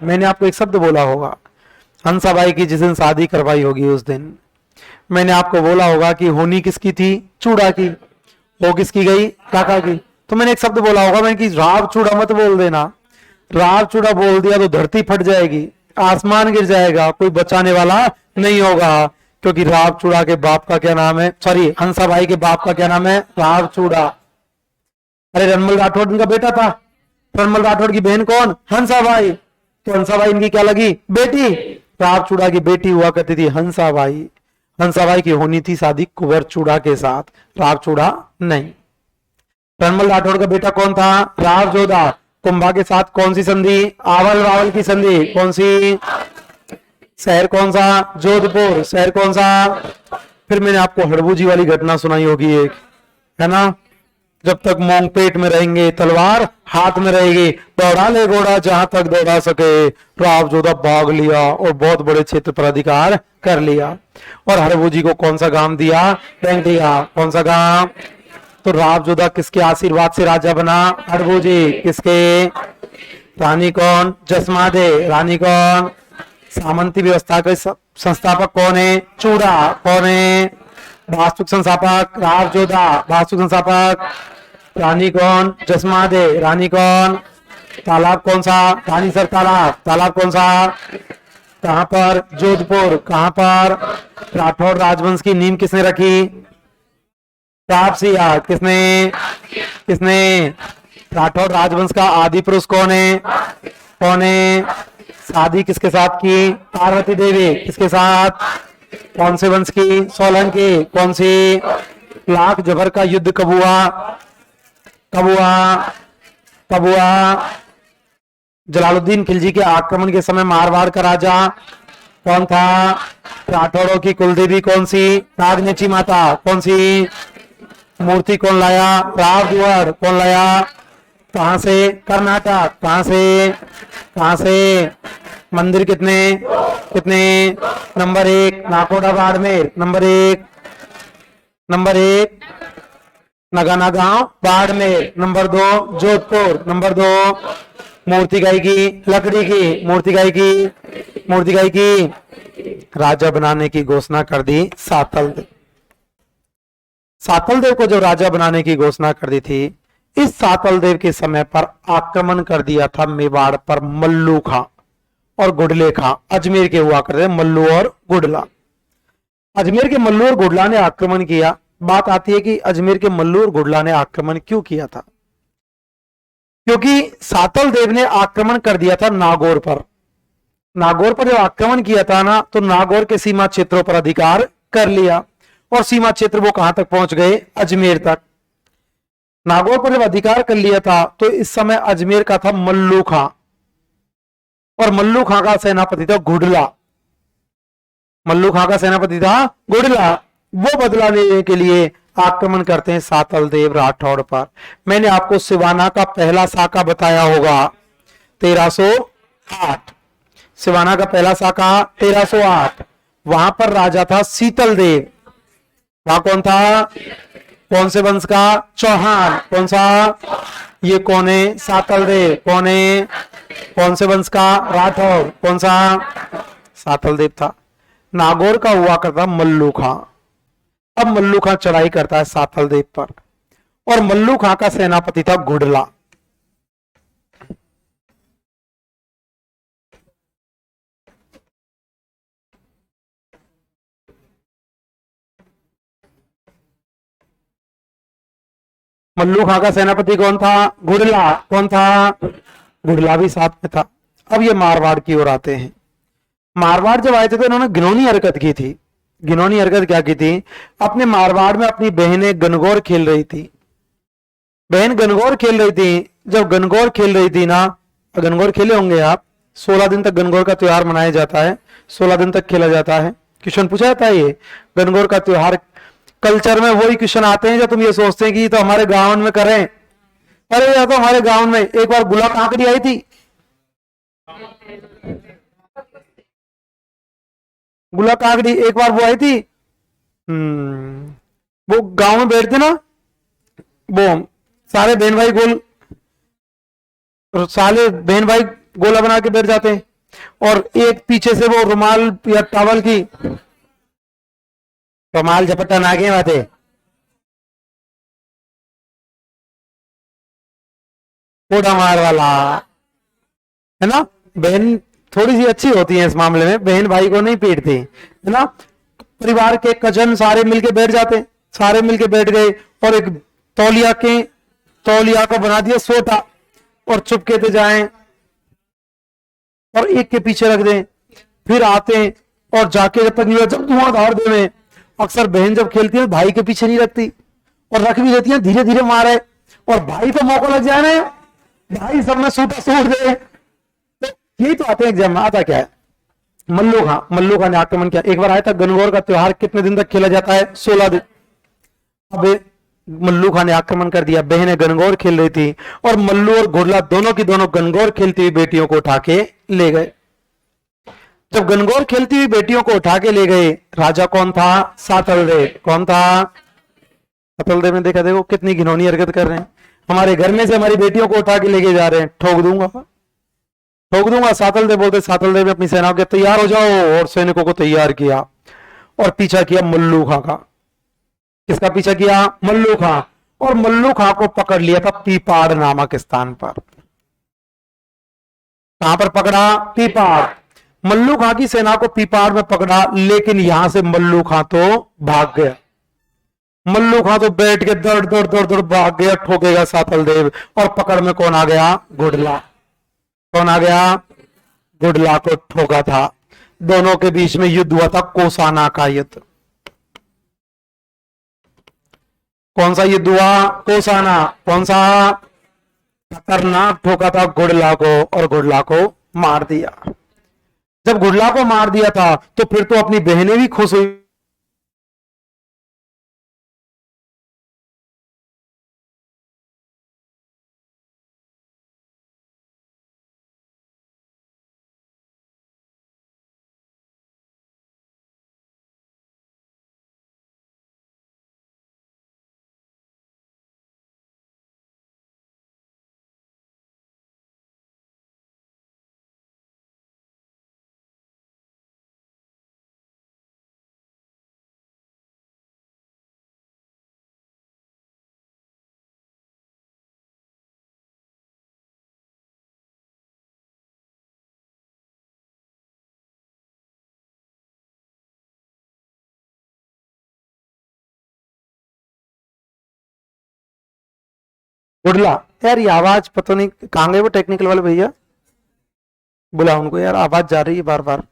मैंने आपको एक शब्द बोला होगा, हंसाबाई की जिस दिन शादी करवाई होगी उस दिन मैंने आपको बोला होगा कि होनी किसकी थी? चूड़ा की। वो किसकी गई? काका की। तो मैंने एक शब्द बोला होगा, मैंने कि राव चूड़ा मत बोल देना। राव चूड़ा बोल दिया तो धरती फट जाएगी, आसमान गिर जाएगा, कोई बचाने वाला नहीं होगा। क्योंकि राव चूड़ा के बाप का क्या नाम है? सॉरी, हंसाबाई के बाप का क्या नाम है? राव चूड़ा। अरे रणमल राठौड़ इनका बेटा था। रणमल राठौड़ की बहन कौन? हंसाबाई। तो हंसाबाई इनकी क्या लगी? बेटी। राव चूड़ा की बेटी हुआ करती थी हंसाबाई। हंसाबाई की होनी थी शादी कुंवर चूड़ा के साथ, राव चूड़ा नहीं। रणमल राठौड़ का बेटा कौन था? राव जोधा। कुंभा के साथ कौन सी संधि? आवल रावल की संधि। कौन सी? शहर कौन सा? जोधपुर। शहर कौन सा? फिर मैंने आपको हड़बूजी वाली घटना सुनाई होगी एक, है ना? जब तक मूंग पेट में रहेंगे तलवार हाथ में रहेगी, दौड़ा ले घोड़ा जहां तक दौड़ा सके। राव जोधा भाग लिया और बहुत बड़े क्षेत्र पर अधिकार कर लिया। और हड़बूजी को कौन सा गांव दिया? बेंगटिया। कौन सा गांव? तो राव जोधा किसके आशीर्वाद से राजा बना? हड़बूजी। किसके? रानी कौन? जसमादे। रानी कौन? सामंती व्यवस्था के संस्थापक कौन है? चूड़ा। कौन है? वास्तु संस्थापक राव जोधा। वास्तु संस्थापक रानी कौन? जसमादे। रानी कौन? तालाब कौन सा? रानीसर तालाब। तालाब कौन सा? कहां पर? जोधपुर। कहां पर? राठौर राजवंश की नींव किसने रखी? तापसिया। किसने? किसने? राठौर राजवंश का आदि पुरुष कौन है? कौन है? शादी किसके साथ की? पार्वती देवी। किसके साथ? कौन से वंश की? सोलंकी। कौन सी? लाख जबर का युद्ध कब हुआ? कब हुआ? कब हुआ? जलालुद्दीन खिलजी के आक्रमण के समय मारवाड़ का राजा कौन था? राठौरों की कुलदेवी कौन सी? नागनेची माता। कौन सी? मूर्ति कौन लाया? राव दुआर। कौन लाया? कहां से? कर्नाटक। कहां से? कहां से? मंदिर कितने? कितने? नंबर 1 नाकोड़ा बाड़मेर। नंबर 1 नगाना गांव बाड़मेर। नंबर 2 जोधपुर। नंबर 2 मूर्ति गाय की लकड़ी की। मूर्ति गाय की। मूर्ति गाय की राजा बनाने की घोषणा कर दी सातल देव। सातल देव को जो राजा बनाने की घोषणा कर दी थी, इस सातल देव के समय पर आक्रमण कर दिया था मेवाड़ पर मल्लू खां और गुडले खां। अजमेर के हुआ करते मल्लू और गुडला। अजमेर के मल्लू और गुडला ने आक्रमण किया। बात आती है कि अजमेर के मल्लू और गुडला ने आक्रमण क्यों किया था? क्योंकि सातल देव ने आक्रमण कर दिया था नागौर पर। नागौर पर जब आक्रमण किया था ना, तो नागौर के सीमा क्षेत्रों पर अधिकार कर लिया और सीमा क्षेत्र वो कहां तक पहुंच गए? अजमेर तक। नागौर पर जब अधिकार कर लिया था तो इस समय अजमेर का था मल्लू खां और मल्लू खां का सेनापति था गुडला। मल्लू खां का सेनापति था गुडला। वो बदला लेने के लिए आक्रमण करते हैं सातल देव राठौड़ पर। मैंने आपको सिवाना का पहला साका बताया होगा 1308। सिवाना का पहला साका 1308। वहां पर राजा था शीतल देव। वहां कौन था? कौन से वंश का? चौहान। कौन सा? ये कौन है? सातल देव। कौन है? कौन से वंश का? राठौर। कौन सा? सातल देव था। नागौर का हुआ करता मल्लू खां। अब मल्लू खां चढ़ाई करता है सातल देव पर और मल्लू खां का सेनापति था गुडला। मल्लू खां का सेनापति कौन था? गुडला। कौन था? गुडला भी साथ में था। अब ये मारवाड़ की ओर आते हैं। मारवाड़ जब आए थे तो इन्होंने घिनौनी हरकत की थी। घिनौनी हरकत क्या की थी? अपने मारवाड़ में अपनी बहनें गनगौर खेल रही थी। बहन गनगौर खेल रही थी। जब गनगौर खेल रही थी ना, गनगौर खेले होंगे आप, 16 दिन तक गनगौर का त्योहार मनाया जाता है। 16 दिन तक खेला जाता है। क्वेश्चन पूछा जाता है ये गनगौर का त्योहार। कल्चर में वही क्वेश्चन आते हैं जो तुम ये सोचते हैं कि तो हमारे गांव में करें। अरे या तो हमारे गांव में एक बार गुला कांकड़ी आई थी। गुला काकड़ी एक बार वो आई थी। वो गांव में बैठते ना, वो सारे बहन भाई गोल, सारे बहन भाई गोला बना के बैठ जाते हैं और एक पीछे से वो रुमाल या टॉवल की, रुमाल झपट्टा नागे बाते कोड़ा मार वाला है ना। बहन थोड़ी सी अच्छी होती है इस मामले में, बहन भाई को नहीं पीटती है ना। परिवार के कजन सारे मिलके बैठ जाते, सारे मिलके बैठ गए और एक तौलिया को बना दिया सोटा और चुपके से जाएं और एक के पीछे रख दें, फिर आते हैं और जाके जब तक नहीं, जब धुआंधार दे में अक्सर बहन जब खेलती है भाई के पीछे नहीं रखती और रख भी देती है, धीरे धीरे मारे और भाई तो मौका लग जाए ना, भाई सब में सूटा सूट दे। यही तो आते हैं एग्जाम में। आता क्या है? मल्लू खां ने आक्रमण किया। एक बार आया था गनगौर का त्योहार कितने दिन तक खेला जाता है? 16 दिन। अब मल्लू खां ने आक्रमण कर दिया। बहनें गनगौर खेल रही थी और मल्लू और घुरला दोनों की दोनों गनगौर खेलती हुई बेटियों को उठा के ले गए। जब गनगौर खेलती हुई बेटियों को उठा के ले गए, राजा कौन था? सातल देव। कौन था? सातल देव ने देखा, देखो कितनी घिनौनी हरकत कर रहे हैं, हमारे घर में से हमारी बेटियों को उठा के लेके जा रहे हैं, ठोक दूंगा। सातल देव बोलते, सातल देव ने अपनी सेना के तैयार हो जाओ और सैनिकों को तैयार किया और पीछा किया मल्लू खां का। किसका पीछा किया? मल्लू खां। और मल्लू खां को पकड़ लिया था पीपाड़ नामक स्थान पर। कहां पर पकड़ा? पीपाड़। मल्लू खां की सेना को पीपाड़ में पकड़ा, लेकिन यहां से मल्लू खां तो भाग गया। मल्लू खां तो बैठ के दौड़ दौड़ दौड़ दौड़ भाग गया, ठोकेगा सातल देव, और पकड़ में कौन आ गया? गुडला। कौन आ गया? गुडला को ठोका था। दोनों के बीच में युद्ध हुआ था, कोसाना का युद्ध। कौन सा युद्ध हुआ? कोसाना। कौन सा? खतरनाक ठोका था गुडला को, और गुडला को मार दिया। जब गुडला को मार दिया था तो फिर तो अपनी बहनें भी खुश हुई। गुडला, यार ये आवाज पता नहीं कहां गए वो टेक्निकल वाले भैया, बुला उनको यार, आवाज जा रही है बार बार।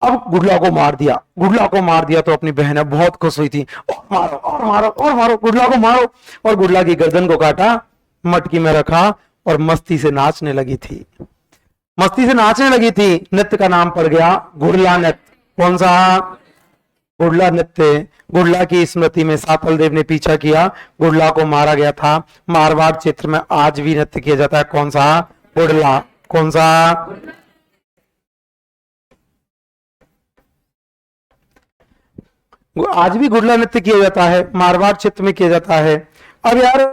अब गुडला को मार दिया, गुडला को मार दिया तो अपनी बहनें बहुत खुश हुई थी, और मारो और मारो और मारो, गुडला को मारो। और गुडला की गर्दन को काटा, मटकी में रखा, और मस्ती से नाचने लगी थी। मस्ती से नाचने लगी थी। नृत्य का नाम पड़ गया गुडला नृत्य। कौन सा? गुडला नृत्य। गुडला की स्मृति में सातल देव ने पीछा किया, गुडला को मारा गया था। मारवाड़ क्षेत्र में आज भी नृत्य किया जाता है। कौन सा? गुडला। कौन सा? आज भी गुडला नृत्य किया जाता है, मारवाड़ क्षेत्र में किया जाता है। अब यार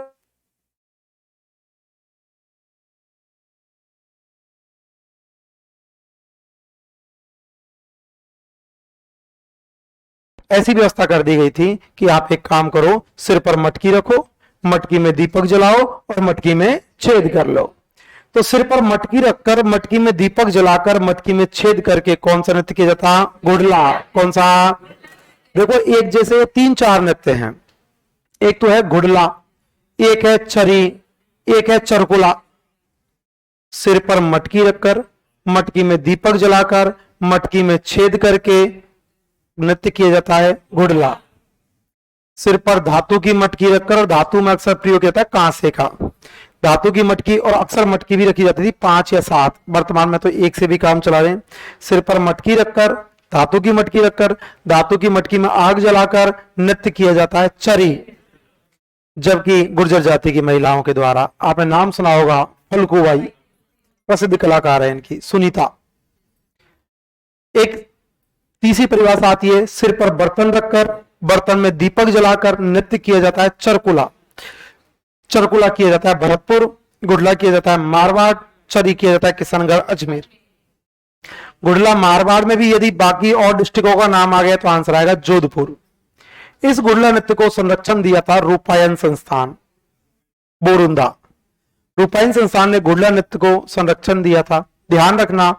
ऐसी व्यवस्था कर दी गई थी कि आप एक काम करो, सिर पर मटकी रखो, मटकी में दीपक जलाओ, और मटकी में छेद कर लो। तो सिर पर मटकी रखकर, मटकी में दीपक जलाकर, मटकी में छेद करके कौन सा नृत्य किया जाता? गुडला। कौन सा? देखो, एक जैसे तीन चार नृत्य हैं। एक तो है गुडला, एक है चरी, एक है चरकुला। सिर पर मटकी रखकर, मटकी में दीपक जलाकर, मटकी में छेद करके नृत्य किया जाता है गुडला। सिर पर धातु की मटकी रखकर, और धातु में अक्सर प्रयोग किया जाता है कांसे का। धातु की मटकी, और अक्सर मटकी भी रखी जाती थी 5 या 7, वर्तमान में तो एक से भी काम चला रहे हैं। सिर पर मटकी रखकर, धातु की मटकी रखकर, धातु की मटकी में आग जलाकर नृत्य किया जाता है चरी। जबकि गुर्जर जाति की महिलाओं के द्वारा, आपने नाम सुना होगा फलकूबाई, प्रसिद्ध कलाकार है इनकी, सुनीता। एक तीसरी परिभाषा आती है, सिर पर बर्तन रखकर, बर्तन में दीपक जलाकर नृत्य किया जाता है चरकुला। चरकुला किया जाता है भरतपुर, गुडला किया जाता है मारवाड़, चरी किया जाता है किशनगढ़ अजमेर। गुडला मारवाड़ में भी यदि बाकी और डिस्ट्रिक्टों का नाम आ गया तो आंसर आएगा जोधपुर। इस गुडला नृत्य को संरक्षण दिया था रूपायन संस्थान, बोरुंदा। रूपायन संस्थान ने गुडला नृत्य को संरक्षण दिया था। ध्यान रखना,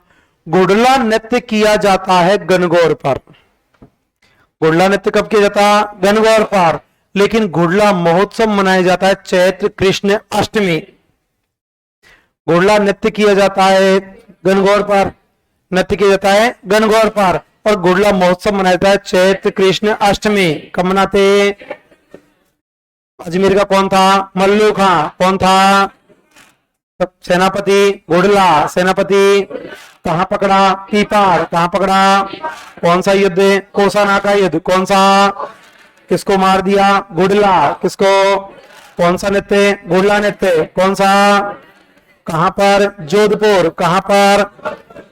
गुडला नृत्य किया जाता है गणगौर पर। गुडला नृत्य कब किया जाता है? गणगौर पर। लेकिन गुडला महोत्सव मनाया जाता है चैत्र कृष्ण अष्टमी। गुडला नृत्य किया जाता है गणगौर पर, नृत्य किया जाता है गणगौर पर, और गुडला महोत्सव मनाया जाता है चैत्र कृष्ण अष्टमी। कब मनाते? अजमेर का कौन था? मल्लू खां। कौन था? सेनापति गुडला। सेनापति कहां पकड़ा? पीपार। कहां पकड़ा? कौन सा युद्ध? कोसाना का युद्ध। कौन सा? किसको मार दिया? गुडला। किसको? कौन सा नृत्य? गुडला नृत्य। कौन सा? कहां पर? जोधपुर। कहां पर?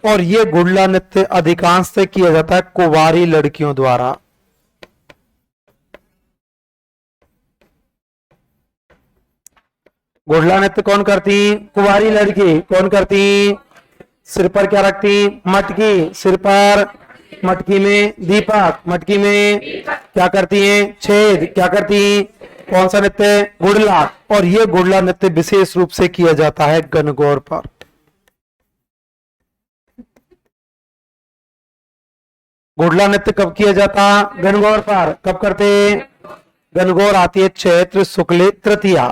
और ये गुडला नृत्य अधिकांश से किया जाता है कुंवारी लड़कियों द्वारा। गुडला नृत्य कौन करती? कुंवारी लड़की। कौन करती? सिर पर क्या रखती? मटकी। सिर पर मटकी में दीपक, मटकी में क्या करती है? छेद। क्या करती? कौन सा नृत्य? गुडला। और ये गुडला नृत्य विशेष रूप से किया जाता है गणगौर पर। घुड़ला नृत्य कब किया जाता? गणगौर पर। कब करते? गणगौर आती है चैत्र शुक्ल तृतीया।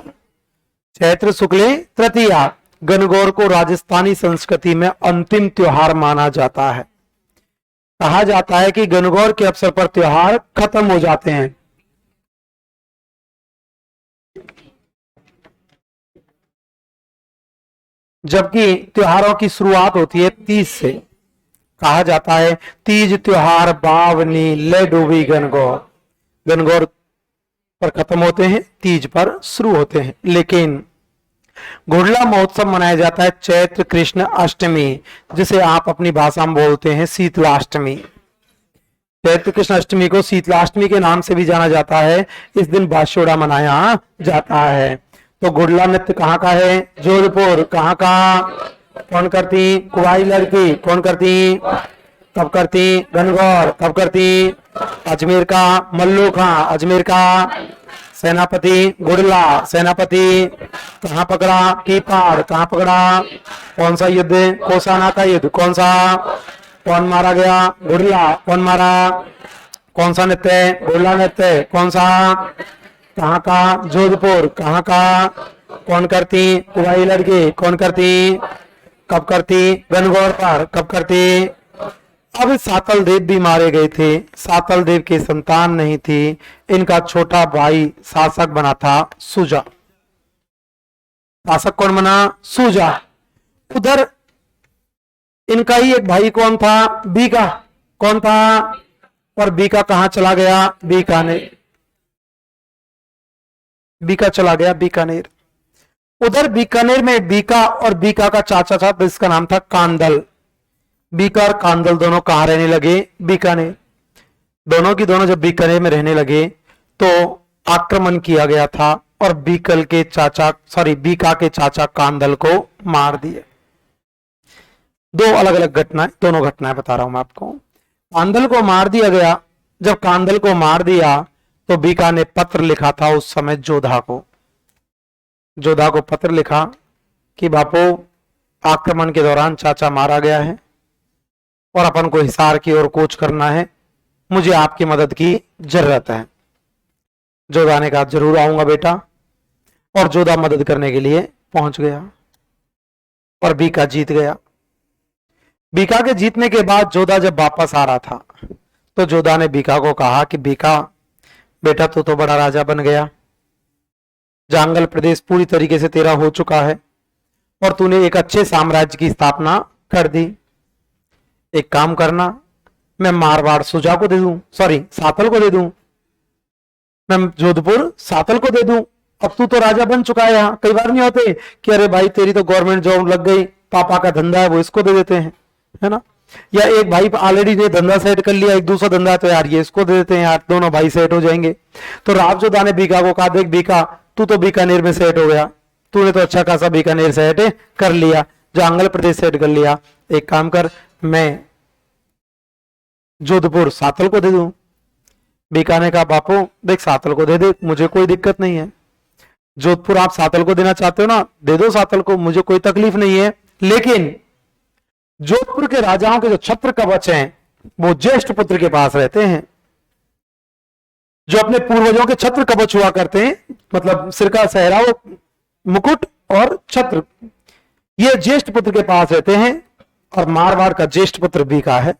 चैत्र शुक्ल तृतीया। गणगौर को राजस्थानी संस्कृति में अंतिम त्योहार माना जाता है। कहा जाता है कि गणगौर के अवसर पर त्योहार खत्म हो जाते हैं। जबकि त्योहारों की शुरुआत होती है तीज से। कहा जाता है तीज त्योहार बावनी ले डूबी गणगौर। गणगौर पर खत्म होते हैं, तीज पर शुरू होते हैं। लेकिन घुड़ला महोत्सव मनाया जाता है चैत्र कृष्ण अष्टमी, जिसे आप अपनी भाषा में बोलते हैं शीतलाष्टमी। चैत्र कृष्ण अष्टमी को शीतलाष्टमी के नाम से भी जाना जाता है। इस दिन बाशोड़ा मनाया जाता है। तो घुड़ला नृत्य कहाँ का है? जोधपुर। कहाँ का? कौन करती? कुवाई लड़की। कौन करती? कब करती? गणगौर। कब करती? अजमेर का मल्लू खां। अजमेर का सेनापति घुड़ला। सेनापति कहाँ पकड़ा? कीपाड़। कहाँ पकड़ा? कौन सा युद्ध? कोसाना का युद्ध। कौन सा? कौन मारा गया? घुड़ला। कौन मारा? कौन सा नृत्य? घुड़ला नृत्य। कौन सा? कहाँ का? जोधपुर। कहाँ का? कौन करती? कुवाई लड़की। कौन करती? कब करती? गणगौर पर। कब करती? अब सातल देव भी मारे गए थे। सातल देव की संतान नहीं थी। इनका छोटा भाई शासक बना था सुजा। शासक कौन बना? सुजा। उधर इनका ही एक भाई कौन था? बीका। कौन था? और बीका कहां चला गया? बीकानेर। बीका चला गया बीकानेर। उधर बीकानेर में बीका और बीका का चाचा था जिसका नाम था कांदल। बीका और कांदल दोनों कहां रहने लगे? बीकानेर। दोनों की दोनों जब बीकानेर में रहने लगे तो आक्रमण किया गया था और बीका के चाचा कांदल को मार दिए। दो अलग अलग घटनाएं, दोनों घटनाएं बता रहा हूं मैं आपको। कांदल को मार दिया गया। जब कांदल को मार दिया तो बीका ने पत्र लिखा था उस समय जोधा को। जोधा को पत्र लिखा कि बापू, आक्रमण के दौरान चाचा मारा गया है और अपन को हिसार की ओर कूच करना है, मुझे आपकी मदद की जरूरत है। जोधा ने कहा जरूर आऊंगा बेटा। और जोधा मदद करने के लिए पहुंच गया और बीका जीत गया। बीका के जीतने के बाद जोधा जब वापस आ रहा था तो जोधा ने बीका को कहा कि बीका बेटा, तू तो बड़ा राजा बन गया, जांगल प्रदेश पूरी तरीके से तेरा हो चुका है और तूने एक अच्छे साम्राज्य की स्थापना कर दी। एक काम करना, मैं मारवाड़ सुजा को दे दूं, सातल को दे दूं, मैं जोधपुर सातल को दे दूं। अब तू तो राजा बन चुका है। यहाँ कई बार नहीं होते कि अरे भाई तेरी तो गवर्नमेंट जॉब लग गई, पापा का धंधा है वो इसको दे देते हैं, है ना। या एक भाई ऑलरेडी ने धंधा सेट कर लिया, एक दूसरा धंधा तो यार ये इसको दे देते हैं, यार दोनों भाई सेट हो जाएंगे। तो रावजोधा ने बीका को कहा, देख बीका, तू तो बीकानेर में सेट हो गया, तूने तो अच्छा खासा बीकानेर सेट कर लिया, जांगल प्रदेश सेट कर लिया। एक काम कर, मैं जोधपुर सातल को दे दूं। बीका ने कहा बापू देख, सातल को दे दे, मुझे कोई दिक्कत नहीं है। जोधपुर आप सातल को देना चाहते हो ना, दे दो सातल को, मुझे कोई तकलीफ नहीं है। लेकिन जोधपुर के राजाओं के जो छत्र कवच हैं वो ज्येष्ठ पुत्र के पास रहते हैं। जो अपने पूर्वजों के छत्र कवच हुआ करते हैं, मतलब सिर का सहरा, मुकुट और छत्र, ये ज्येष्ठ पुत्र के पास रहते हैं और मारवाड़ का ज्येष्ठ पुत्र बीका है।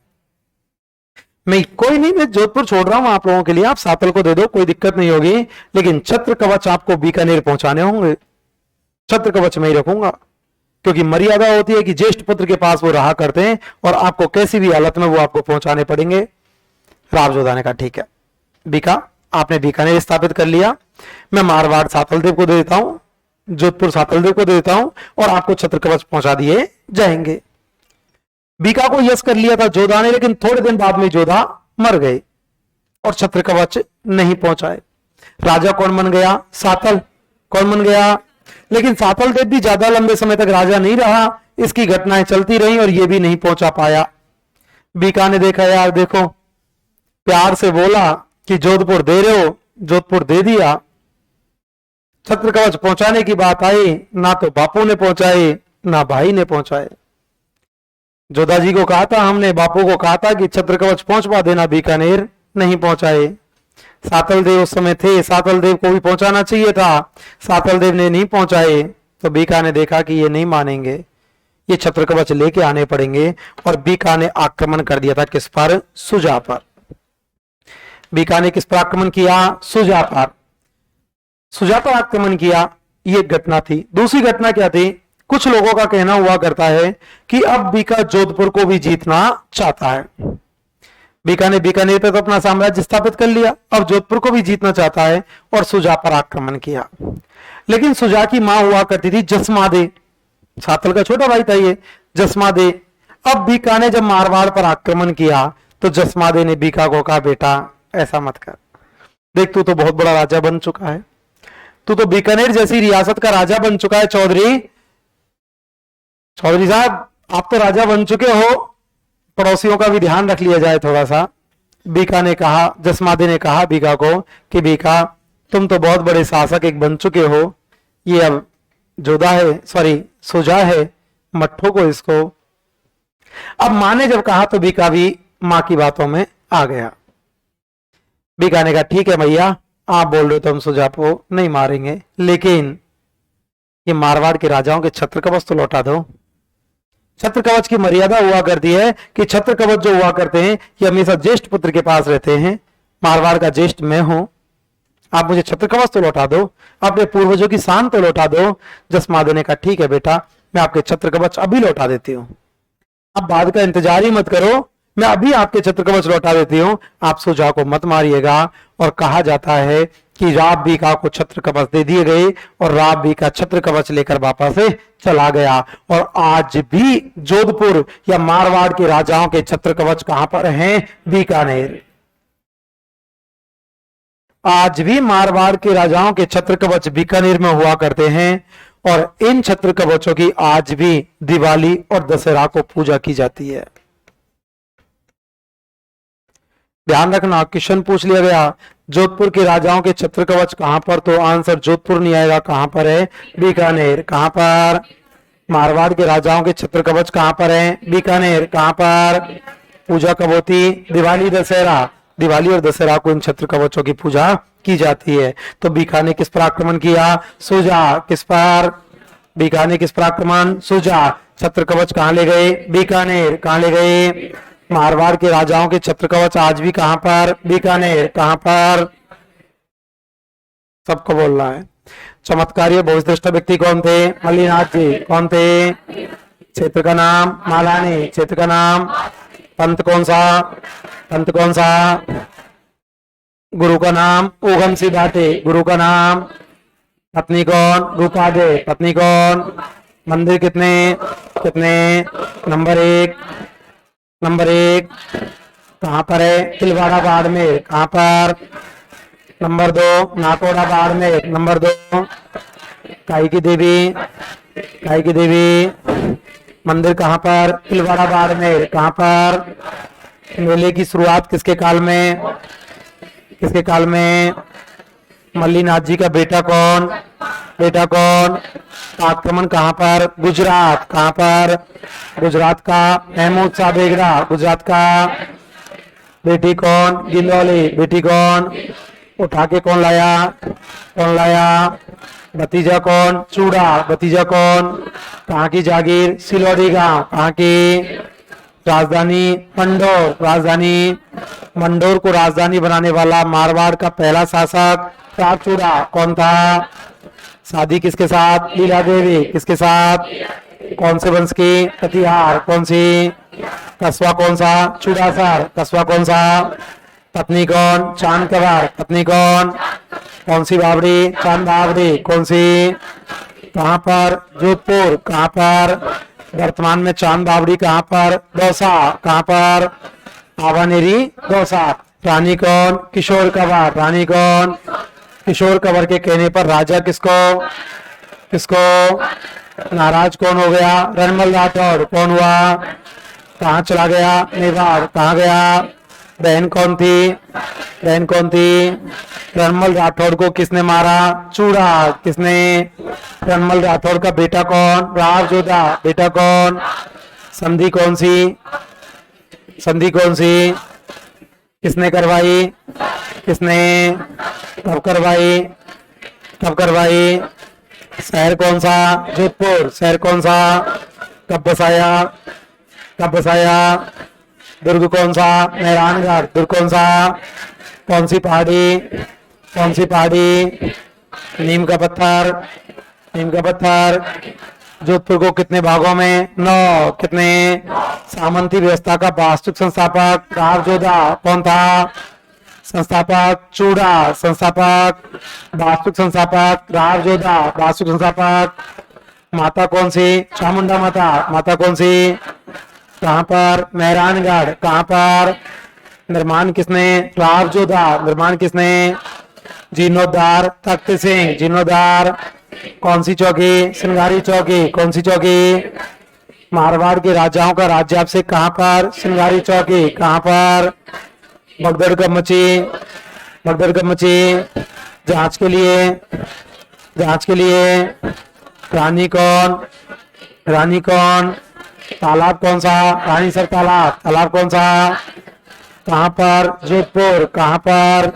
मैं कोई नहीं, मैं जोधपुर छोड़ रहा हूं आप लोगों के लिए, आप सातल को दे दो, कोई दिक्कत नहीं होगी, लेकिन छत्र कवच आपको बीकानेर पहुंचाने होंगे। छत्र कवच मैं ही रखूंगा, क्योंकि मर्यादा होती है कि ज्येष्ठ पुत्र के पास वो रहा करते हैं और आपको कैसी भी हालत में वो आपको पहुंचाने पड़ेंगे। रावजोधा ने कहा ठीक है बीका, आपने बीकानेर स्थापित कर लिया, मैं मारवाड़ सातलदेव को दे देता हूं, जोधपुर सातलदेव को दे देता हूं और आपको छत्र कवच पहुंचा दिए जाएंगे। बीका को यश कर लिया था जोधा ने, लेकिन थोड़े दिन बाद में जोधा मर गए और छत्र कवच नहीं पहुंचाए। राजा कौन बन गया? सातल। कौन बन गया? लेकिन सातल देव भी ज्यादा लंबे समय तक राजा नहीं रहा, इसकी घटनाएं चलती रही और ये भी नहीं पहुंचा पाया। बीका ने देखा यार देखो, प्यार से बोला कि जोधपुर दे रहे हो, जोधपुर दे दिया, छत्र कवच पहुंचाने की बात आई, ना तो बापू ने पहुंचाए ना भाई ने पहुंचाए। जोधा जी को कहा था, हमने बापू को कहा था कि छत्र कवच पहुंचवा देना बीकानेर, नहीं पहुंचाए। सातल देव उस समय थे, सातल देव को भी पहुंचाना चाहिए था, सातल देव ने नहीं पहुंचाए। तो बीका ने देखा कि ये नहीं मानेंगे, ये छत्र कवच लेके आने पड़ेंगे। और बीका ने आक्रमण कर दिया था किस पर? सुजा पर। बीका ने किस पर आक्रमण किया? सुजा पर। सुजा पर आक्रमण किया, ये एक घटना थी। दूसरी घटना क्या थी? कुछ लोगों का कहना हुआ करता है कि अब बीका जोधपुर को भी जीतना चाहता है। बीका ने बीकानेर पर तो अपना साम्राज्य स्थापित कर लिया, अब जोधपुर को भी जीतना चाहता है और सुजा पर आक्रमण किया। लेकिन सुजा की मां हुआ करती थी जसमादे, सातल का छोटा भाई था ये जसमादे। अब बीका ने जब मारवाड़ पर आक्रमण किया तो जसमादे ने बीका को कहा, बेटा ऐसा मत कर, देख तू तो बहुत बड़ा राजा बन चुका है, तू तो बीकानेर जैसी रियासत का राजा बन चुका है। चौधरी साहब आप तो राजा बन चुके हो, पड़ोसियों का भी ध्यान रख लिया जाए थोड़ा सा। बीका ने कहा, जसमादे ने कहा बीका को कि बीका तुम तो बहुत बड़े शासक एक बन चुके हो, ये अब जोधा है, सॉरी सुजा है, मट्ठो को इसको। अब मां ने जब कहा तो बीका भी मां की बातों में आ गया। बीका ने कहा ठीक है भैया, आप बोल रहे हो तो हम सुजा को नहीं मारेंगे, लेकिन ये मारवाड़ के राजाओं के छत्र कवच तो लौटा दो। छत्र कवच की मर्यादा हुआ करती है कि छत्र कवच जो हुआ करते हैं ये हमेशा ज्येष्ठ पुत्र के पास रहते हैं। मारवाड़ का ज्येष्ठ मैं हूं, आप मुझे छत्र कवच तो लौटा दो, अपने पूर्वजों की शान तो लौटा दो। जसमादे ने कहा ठीक है बेटा, मैं आपके छत्र कवच अभी लौटा देती हूँ, अब बाद का इंतजार ही मत करो, मैं अभी आपके छत्र कवच लौटा देती हूँ, आप सुजा को मत मारिएगा। और कहा जाता है कि राब बीका को छत्र कवच दे दिए गए और राब बीका छत्र कवच लेकर वापस चला गया। और आज भी जोधपुर या मारवाड़ के राजाओं के छत्र कवच कहां पर हैं? बीकानेर। आज भी मारवाड़ के राजाओं के छत्र कवच बीकानेर में हुआ करते हैं और इन छत्र कवचों की आज भी दिवाली और दशहरा को पूजा की जाती है। ध्यान रखना, क्वेश्चन पूछ लिया गया जोधपुर के राजाओं के छत्र कवच कहां पर, तो आंसर जोधपुर नहीं आएगा, कहां पर है? बीकानेर। कहां पर? मारवाड़ के राजाओं के छत्र कवच कहां पर है? बीकानेर। कहां पर? पूजा कब होती? दिवाली दशहरा। दिवाली और दशहरा को इन छत्र कवचों की पूजा की जाती है। तो बीका ने किस पर आक्रमण किया? सुजा। किस पर? बीका ने किस पर आक्रमण? सुजा। छत्र कवच कहां ले गए? बीकानेर। कहां ले गए? मारवाड़ के राजाओं के छत्र कवच आज भी कहां पर? बीकानेर। कहां पर? सबको बोलना है। चमत्कारी बहुदृष्टा व्यक्ति कौन थे? मल्लीनाथ जी। कौन थे? क्षेत्र का नाम? मालानी। क्षेत्र का नाम? पंथ कौन सा? पंथ कौन सा? गुरु का नाम? उगम सिद्धाटे। गुरु का नाम? पत्नी कौन? रूपादे। पत्नी कौन? मंदिर कितने? कितने? नंबर 1। नंबर 1 कहां पर है? तिलवाड़ा बाड़मेर। कहां पर? नंबर 2 नाकोड़ा बाड़मेर। नंबर 2 काई की देवी। काई की देवी मंदिर कहां पर? तिलवाड़ा बाड़मेर। कहां पर? मेले की शुरुआत किसके काल में? किसके काल में? मल्लीनाथ जी का बेटा कौन? बेटा कौन? आक्रमण कहां पर? गुजरात। कहां पर? गुजरात का महमूद शाह बेगड़ा। गुजरात का बेटी कौन? गिंदौली। बेटी कौन? उठा के कौन लाया? कौन लाया? भतीजा कौन? चूड़ा। भतीजा कौन? कहाँ की जागीर? सिलौड़ी गांव। कहाँ की? राजधानी मंडोर। राजधानी मंडोर को राजधानी बनाने वाला मारवाड़ का पहला शासक चूड़ा कौन था? शादी किसके साथ? लीला देवी। किसके साथ? कौन से वंश की? कटिहार। कौन सी? कस्बा कौन सा? चूड़ासर। कस्बा कौन सा? पत्नी कौन? चांद कवर। पत्नी कौन? कौन सी बावड़ी? चांद बावड़ी। कौन सी? कहां पर? जोधपुर। कहां पर? वर्तमान में चांद बावड़ी कहां पर? दौसा। कहां पर? आवानेरी दौसा। रानी कौन? किशोर कंवर। रानी कौन? किशोर कंवर के कहने पर राजा किसको नाराज कौन हो गया? रणमल राठौड़। कौन हुआ? कहाँ चला गया? मेवाड़। कहाँ गया? बहन कौन थी? बहन कौन थी? रणमल राठौड़ को किसने मारा? चूड़ा। किसने? रणमल राठौड़ का बेटा कौन? राव जोधा। बेटा कौन? संधि कौन सी? संधि कौन सी? किसने करवाई? किसने? कब करवाई? कब करवाई? शहर कौन सा? जोधपुर। शहर कौन सा? कब बसाया? कब बसाया? दुर्ग कौन सा? मेहरानगढ़। दुर्ग कौन सा? कौन सी पहाड़ी? कौन सी पहाड़ी? नीम का पत्थर। नीम का पत्थर। जोधपुर को कितने भागों में? 9। कितने? सामंती व्यवस्था का वास्तविक संस्थापक राव जोधा कौन था? संस्थापक चूड़ा। संस्थापक वास्तविक संस्थापक राव जोधा। वास्तविक संस्थापक माता कौन सी? चामुंडा माता। माता कौन सी? कहाँ पर? मेहरानगढ़। कहाँ पर? निर्माण किसने? राव जोधा। निर्माण किसने? जीर्णोद्धार तख्त सिंह। जीर्णोद्धार कौन सी चौकी? सिंगारी चौकी। कौन सी चौकी? मारवाड़ के राजाओं का राज्याभिषेक कहाँ पर? सिंगारी चौकी। कहाँ पर? भगदड़ कब मची? भगदड़ कब मची? जांच के लिए। जांच के लिए रानी कौन? रानी कौन? तालाब कौन सा? रानीसर तालाब। तालाब कौन सा? कहाँ पर? जोधपुर। कहाँ पर?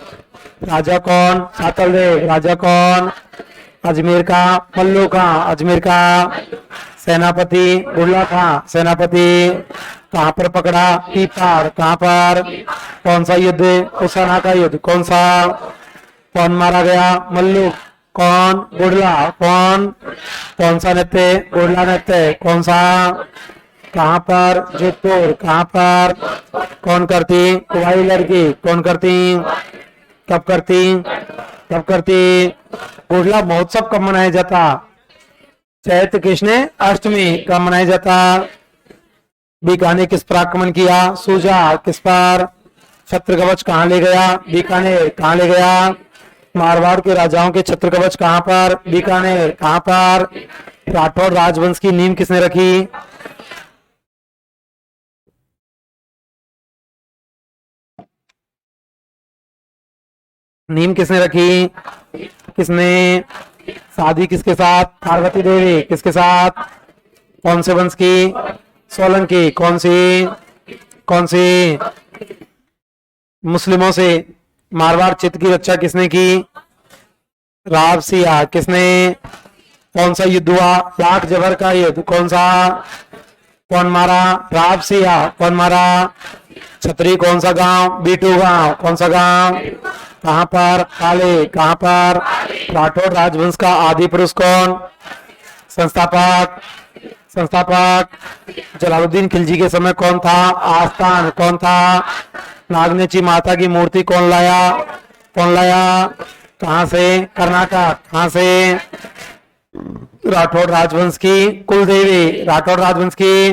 राजा कौन? सातलदेव। राजा कौन? अजमेर का मल्लू खां। अजमेर का सेनापति बुल्ला खां। सेनापति कहाँ पर पकड़ा? पीपाड़। कहाँ पर? कौन सा युद्ध? उसाना का युद्ध। कौन सा? कौन मारा गया? मल्लू। कौन? बुढ़ला। कौन? कौन सा नृत्य? बुढ़ला नृत्य। कौन सा? कहाँ पर? जोधपुर। कहाँ पर? कौन करती? कुवाई लड़की। कौन करती? कब करती? कब करती? बुढ़ला महोत्सव कब मनाया जाता? चैत्र कृष्ण अष्टमी। कब मनाया जाता? बीकानेर किस पर आक्रमण किया? सूजा। किस पर? छत्र कवच कहाँ ले गया? बीकानेर। कहाँ ले गया? मारवाड़ के राजाओं के छत्र कवच कहाँ पर? बीकानेर। कहाँ पर? राठौर राजवंश की नींव किसने रखी? नींव किसने रखी? किसने? शादी किसके साथ? पार्वती देवी। किसके साथ? कौन से वंश की? सोलंकी। कौन सी? कौन सी? मुस्लिमों से मारवाड़ चित्त की रक्षा किसने की? राव सिया। किसने? कौन सा युद्ध हुआ? लाख जबर का युद्ध। कौन सा? कौन मारा? राव सिया। कौन मारा? छतरी कौन सा गांव? बीटू गांव। कौन सा गांव? कहाँ पर? काले। कहाँ पर? राठौर राजवंश का आदि पुरुष कौन? संस्थापक। संस्थापक जलालुद्दीन खिलजी के समय कौन था? आस्थान। कौन था? नागनेची माता की मूर्ति कौन लाया? कौन लाया? कहाँ से? कर्नाटक। कहाँ से? राठौर राजवंश की कुल देवी। राठौर राजवंश की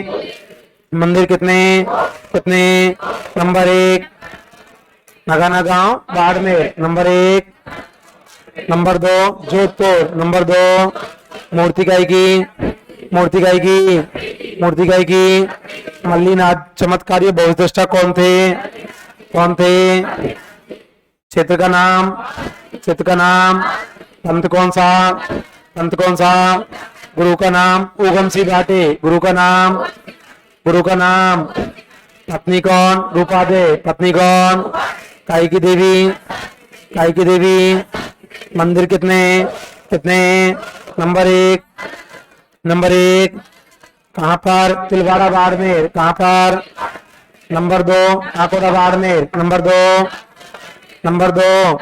मंदिर कितने? कितने? नंबर 1 नगाना गांव Barmer. Number 1। Number 2 Jodhpur. Number 2 मूर्तिकाई की। मूर्तिकाई की। मूर्तिकाई की मल्लीनाथ चमत्कारी बहुदृष्टा कौन थे? कौन थे? क्षेत्र का नाम। क्षेत्र का नाम। पंथ कौन सा? पंथ कौन सा? गुरु का नाम? उगम सिंह भाटे। गुरु का नाम? गुरु का नाम। पत्नी कौन? रूपा दे। पत्नी कौन? काई की देवी। काई की देवी। मंदिर कितने? कितने? नंबर 1। नंबर 1 कहाँ पर? तिलवाड़ा बाड़मेर। कहाँ पर? Number 2 Akota Barmer. Number 2। Number 2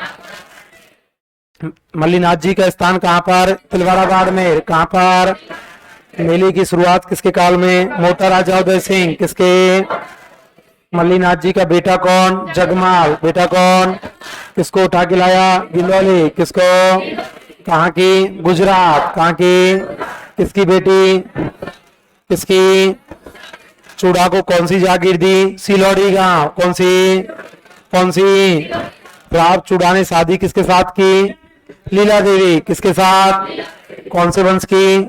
Mallinath ji का स्थान कहाँ पर? तिलवाड़ा बाड़मेर। कहाँ पर? मेले की शुरुआत किसके काल में? मोटा राजा उदय सिंह। किसके? मल्लीनाथ जी का बेटा कौन? जगमाल। बेटा कौन? किसको उठा के लाया? गिंदौली। किसको? कहाँ की? गुजरात। कहाँ की? किसकी बेटी? किसकी? चूड़ा को कौन सी जागीर दी? सिलौड़ी गांव। कौन सी? कौन सी? राव चूड़ा ने शादी किसके साथ की? लीला देवी। किसके साथ? कौन से वंश की?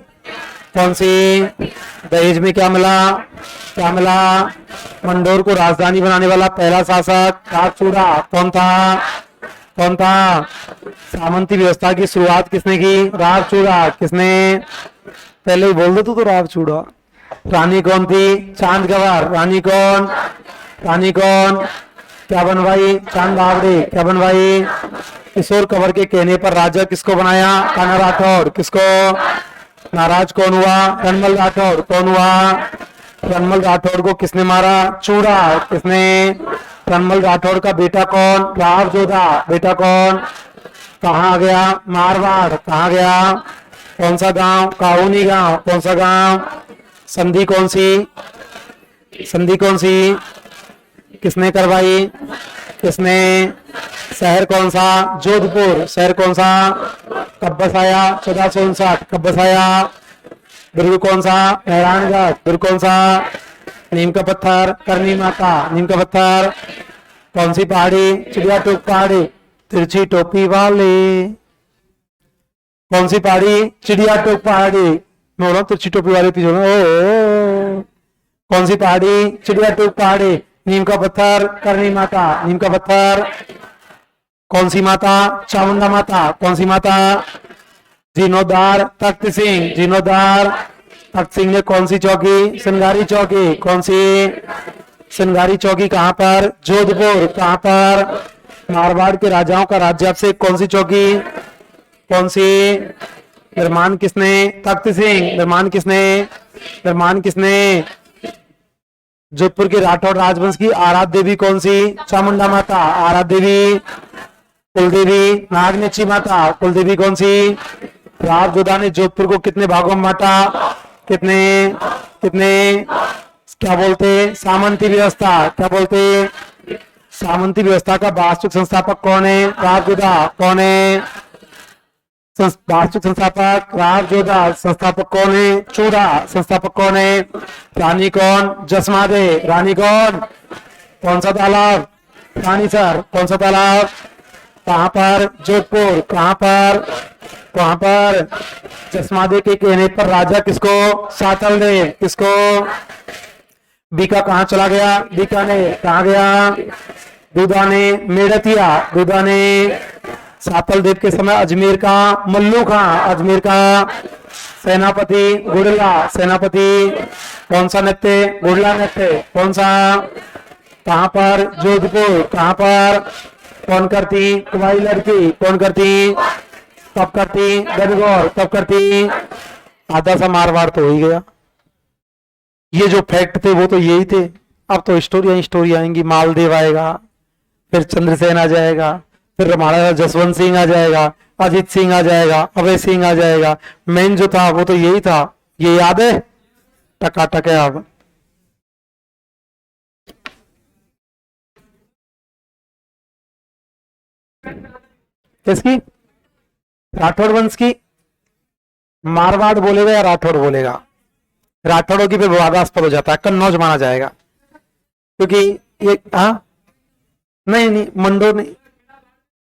कौन सी? दहेज में क्या मिला? क्या मिला? मंडोर को राजधानी बनाने वाला पहला शासक राव चूड़ा कौन था? कौन था? सामंती व्यवस्था की शुरुआत किसने की? राव चूड़ा। किसने? पहले ही बोल दो तू तो राव चूड़ा। रानी कौन थी? चांद गवार। रानी कौन? रानी कौन? क्या बनवाई? चांद बावड़ी। क्या बनवाई? किशोर कंवर के कहने पर राजा किसको बनाया? कान्हा राठौर। किसको? नाराज कौन हुआ? रणमल राठौर। कौन हुआ? रणमल राठौर को किसने मारा? चूड़ा। किसने? रणमल राठौर का बेटा कौन? राव जोधा। बेटा कौन? कहाँ गया? मारवाड़। कहाँ गया? कौन सा गांव? काहुनी गांव। कौन सा गांव? संधि कौन सी? संधि कौन सी? किसने करवाई? किसने? शहर कौन सा? जोधपुर। शहर कौन सा? कब बसाया? 1459। कब बसाया? दुर्ग कौन सा? मेहरानगढ़। दुर्ग कौन सा? नीम का पत्थर। करनी माता। नीम का पत्थर। कौन सी पहाड़ी? चिड़िया टोप पहाड़ी। तिरछी टोपी वाले। कौन सी पहाड़ी? चिड़िया टोप पहाड़ी। मैं बोल रहा हूँ तिरछी टोपी वाले पीछे ओ। कौन सी पहाड़ी? चिड़िया टोप पहाड़ी। नीम का पत्थर। करनी माता। नीम का पत्थर। कौन सी माता? चामुंडा माता। कौन सी माता? जीर्णोद्धार तख्त सिंह। जीर्णोद्धार तख्त सिंह ने कौन सी चौकी? सिंगारी चौकी। कौन सी? सिंगारी चौकी कहाँ पर? जोधपुर। कहाँ पर? मारवाड़ के राजाओं का राज्याभिषेक कौन सी चौकी? कौन सी? निर्माण किसने? तख्त सिंह। निर्माण किसने? निर्माण किसने? जोधपुर के राठौर राजवंश की आराध्य देवी कौन सी? चामुंडा माता। आराध्य देवी। कुलदेवी नागनेची माता। कुलदेवी कौन सी? राव जोधा ने जोधपुर को कितने भागों में बांटा? कितने? कितने? क्या बोलते? सामंती व्यवस्था। क्या बोलते? सामंती व्यवस्था का वास्तविक संस्थापक कौन है? राव जोधा। कौन है वास्तविक संस्थापक? राव जोधा। संस्थापक कौन है? चूड़ा। संस्थापक कौन है? रानी कौन? जसमादे। रानी कौन? कौन सा तालाब? रानी सर। कौन सा तालाब? कहां पर? जोधपुर। कहां पर? कहां पर? जसमादे के कहने पर राजा किसको? सातल दे। किसको? बीका कहां चला गया? बीकानेर। कहां गया? दूधा ने मेड़तिया। दूधा ने सातल देव के समय अजमेर का मल्लू खां। अजमेर का सेनापति गुड़ला। सेनापति कौन सा नृत्य? गुड़ला नृत्य। कौन सा? कहां पर? जोधपुर। कहां पर? कौन करती? कुमारी लड़की। कौन करती? कब करती? गणगौर। कब करती? आधा सा मारवाड़ तो हो ही गया। ये जो फैक्ट थे वो तो यही थे। अब तो स्टोरी आएंगी। मालदेव आएगा, फिर चंद्रसेन आ जाएगा, फिर महाराजा जसवंत सिंह आ जाएगा, अजीत सिंह आ जाएगा, अभय सिंह आ जाएगा। मेन जो था वो तो यही था। ये याद है? टकाटक है। अब किसकी? राठौड़ वंश की। मारवाड़ बोलेगा या राठौड़ बोलेगा? राठौड़ों की फिर विवादास्पद हो जाता है, कन्नौज माना जाएगा। क्योंकि ये नहीं नहीं, मंडोर नहीं,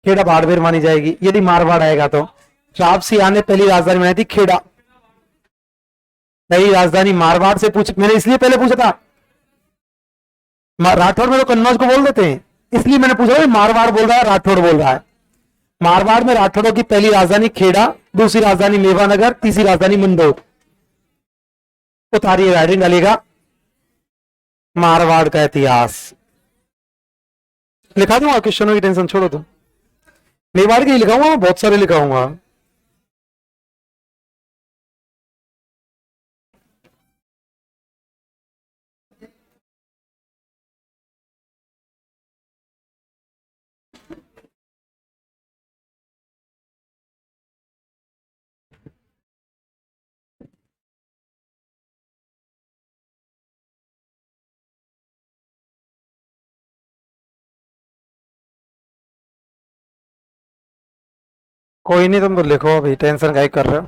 खेड़ा बाड़मेर मानी जाएगी यदि मारवाड़ आएगा तो। राव सिंह ने पहली राजधानी बनाई थी खेड़ा। पहली राजधानी मारवाड़ से पूछ, मैंने इसलिए पहले पूछा था। राठौड़ में तो कन्नौज को बोल देते हैं, इसलिए मैंने पूछा मारवाड़ बोल रहा है राठौड़ बोल रहा है। मारवाड़ में राठौड़ों की पहली राजधानी खेड़ा, दूसरी राजधानी मेवानगर, तीसरी राजधानी मंदोर। उतारिए राइडिंग डालेगा मारवाड़ का इतिहास। लिखा दूंगा, क्वेश्चनों की टेंशन छोड़ो तुम। मेवाड़ के ही लिखाऊंगा, बहुत सारे लिखाऊंगा। कोई नहीं, तुम तो लिखो, अभी टेंशन काहे कर रहे हो।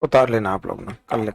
उतार लेना आप लोग ना, कर ले।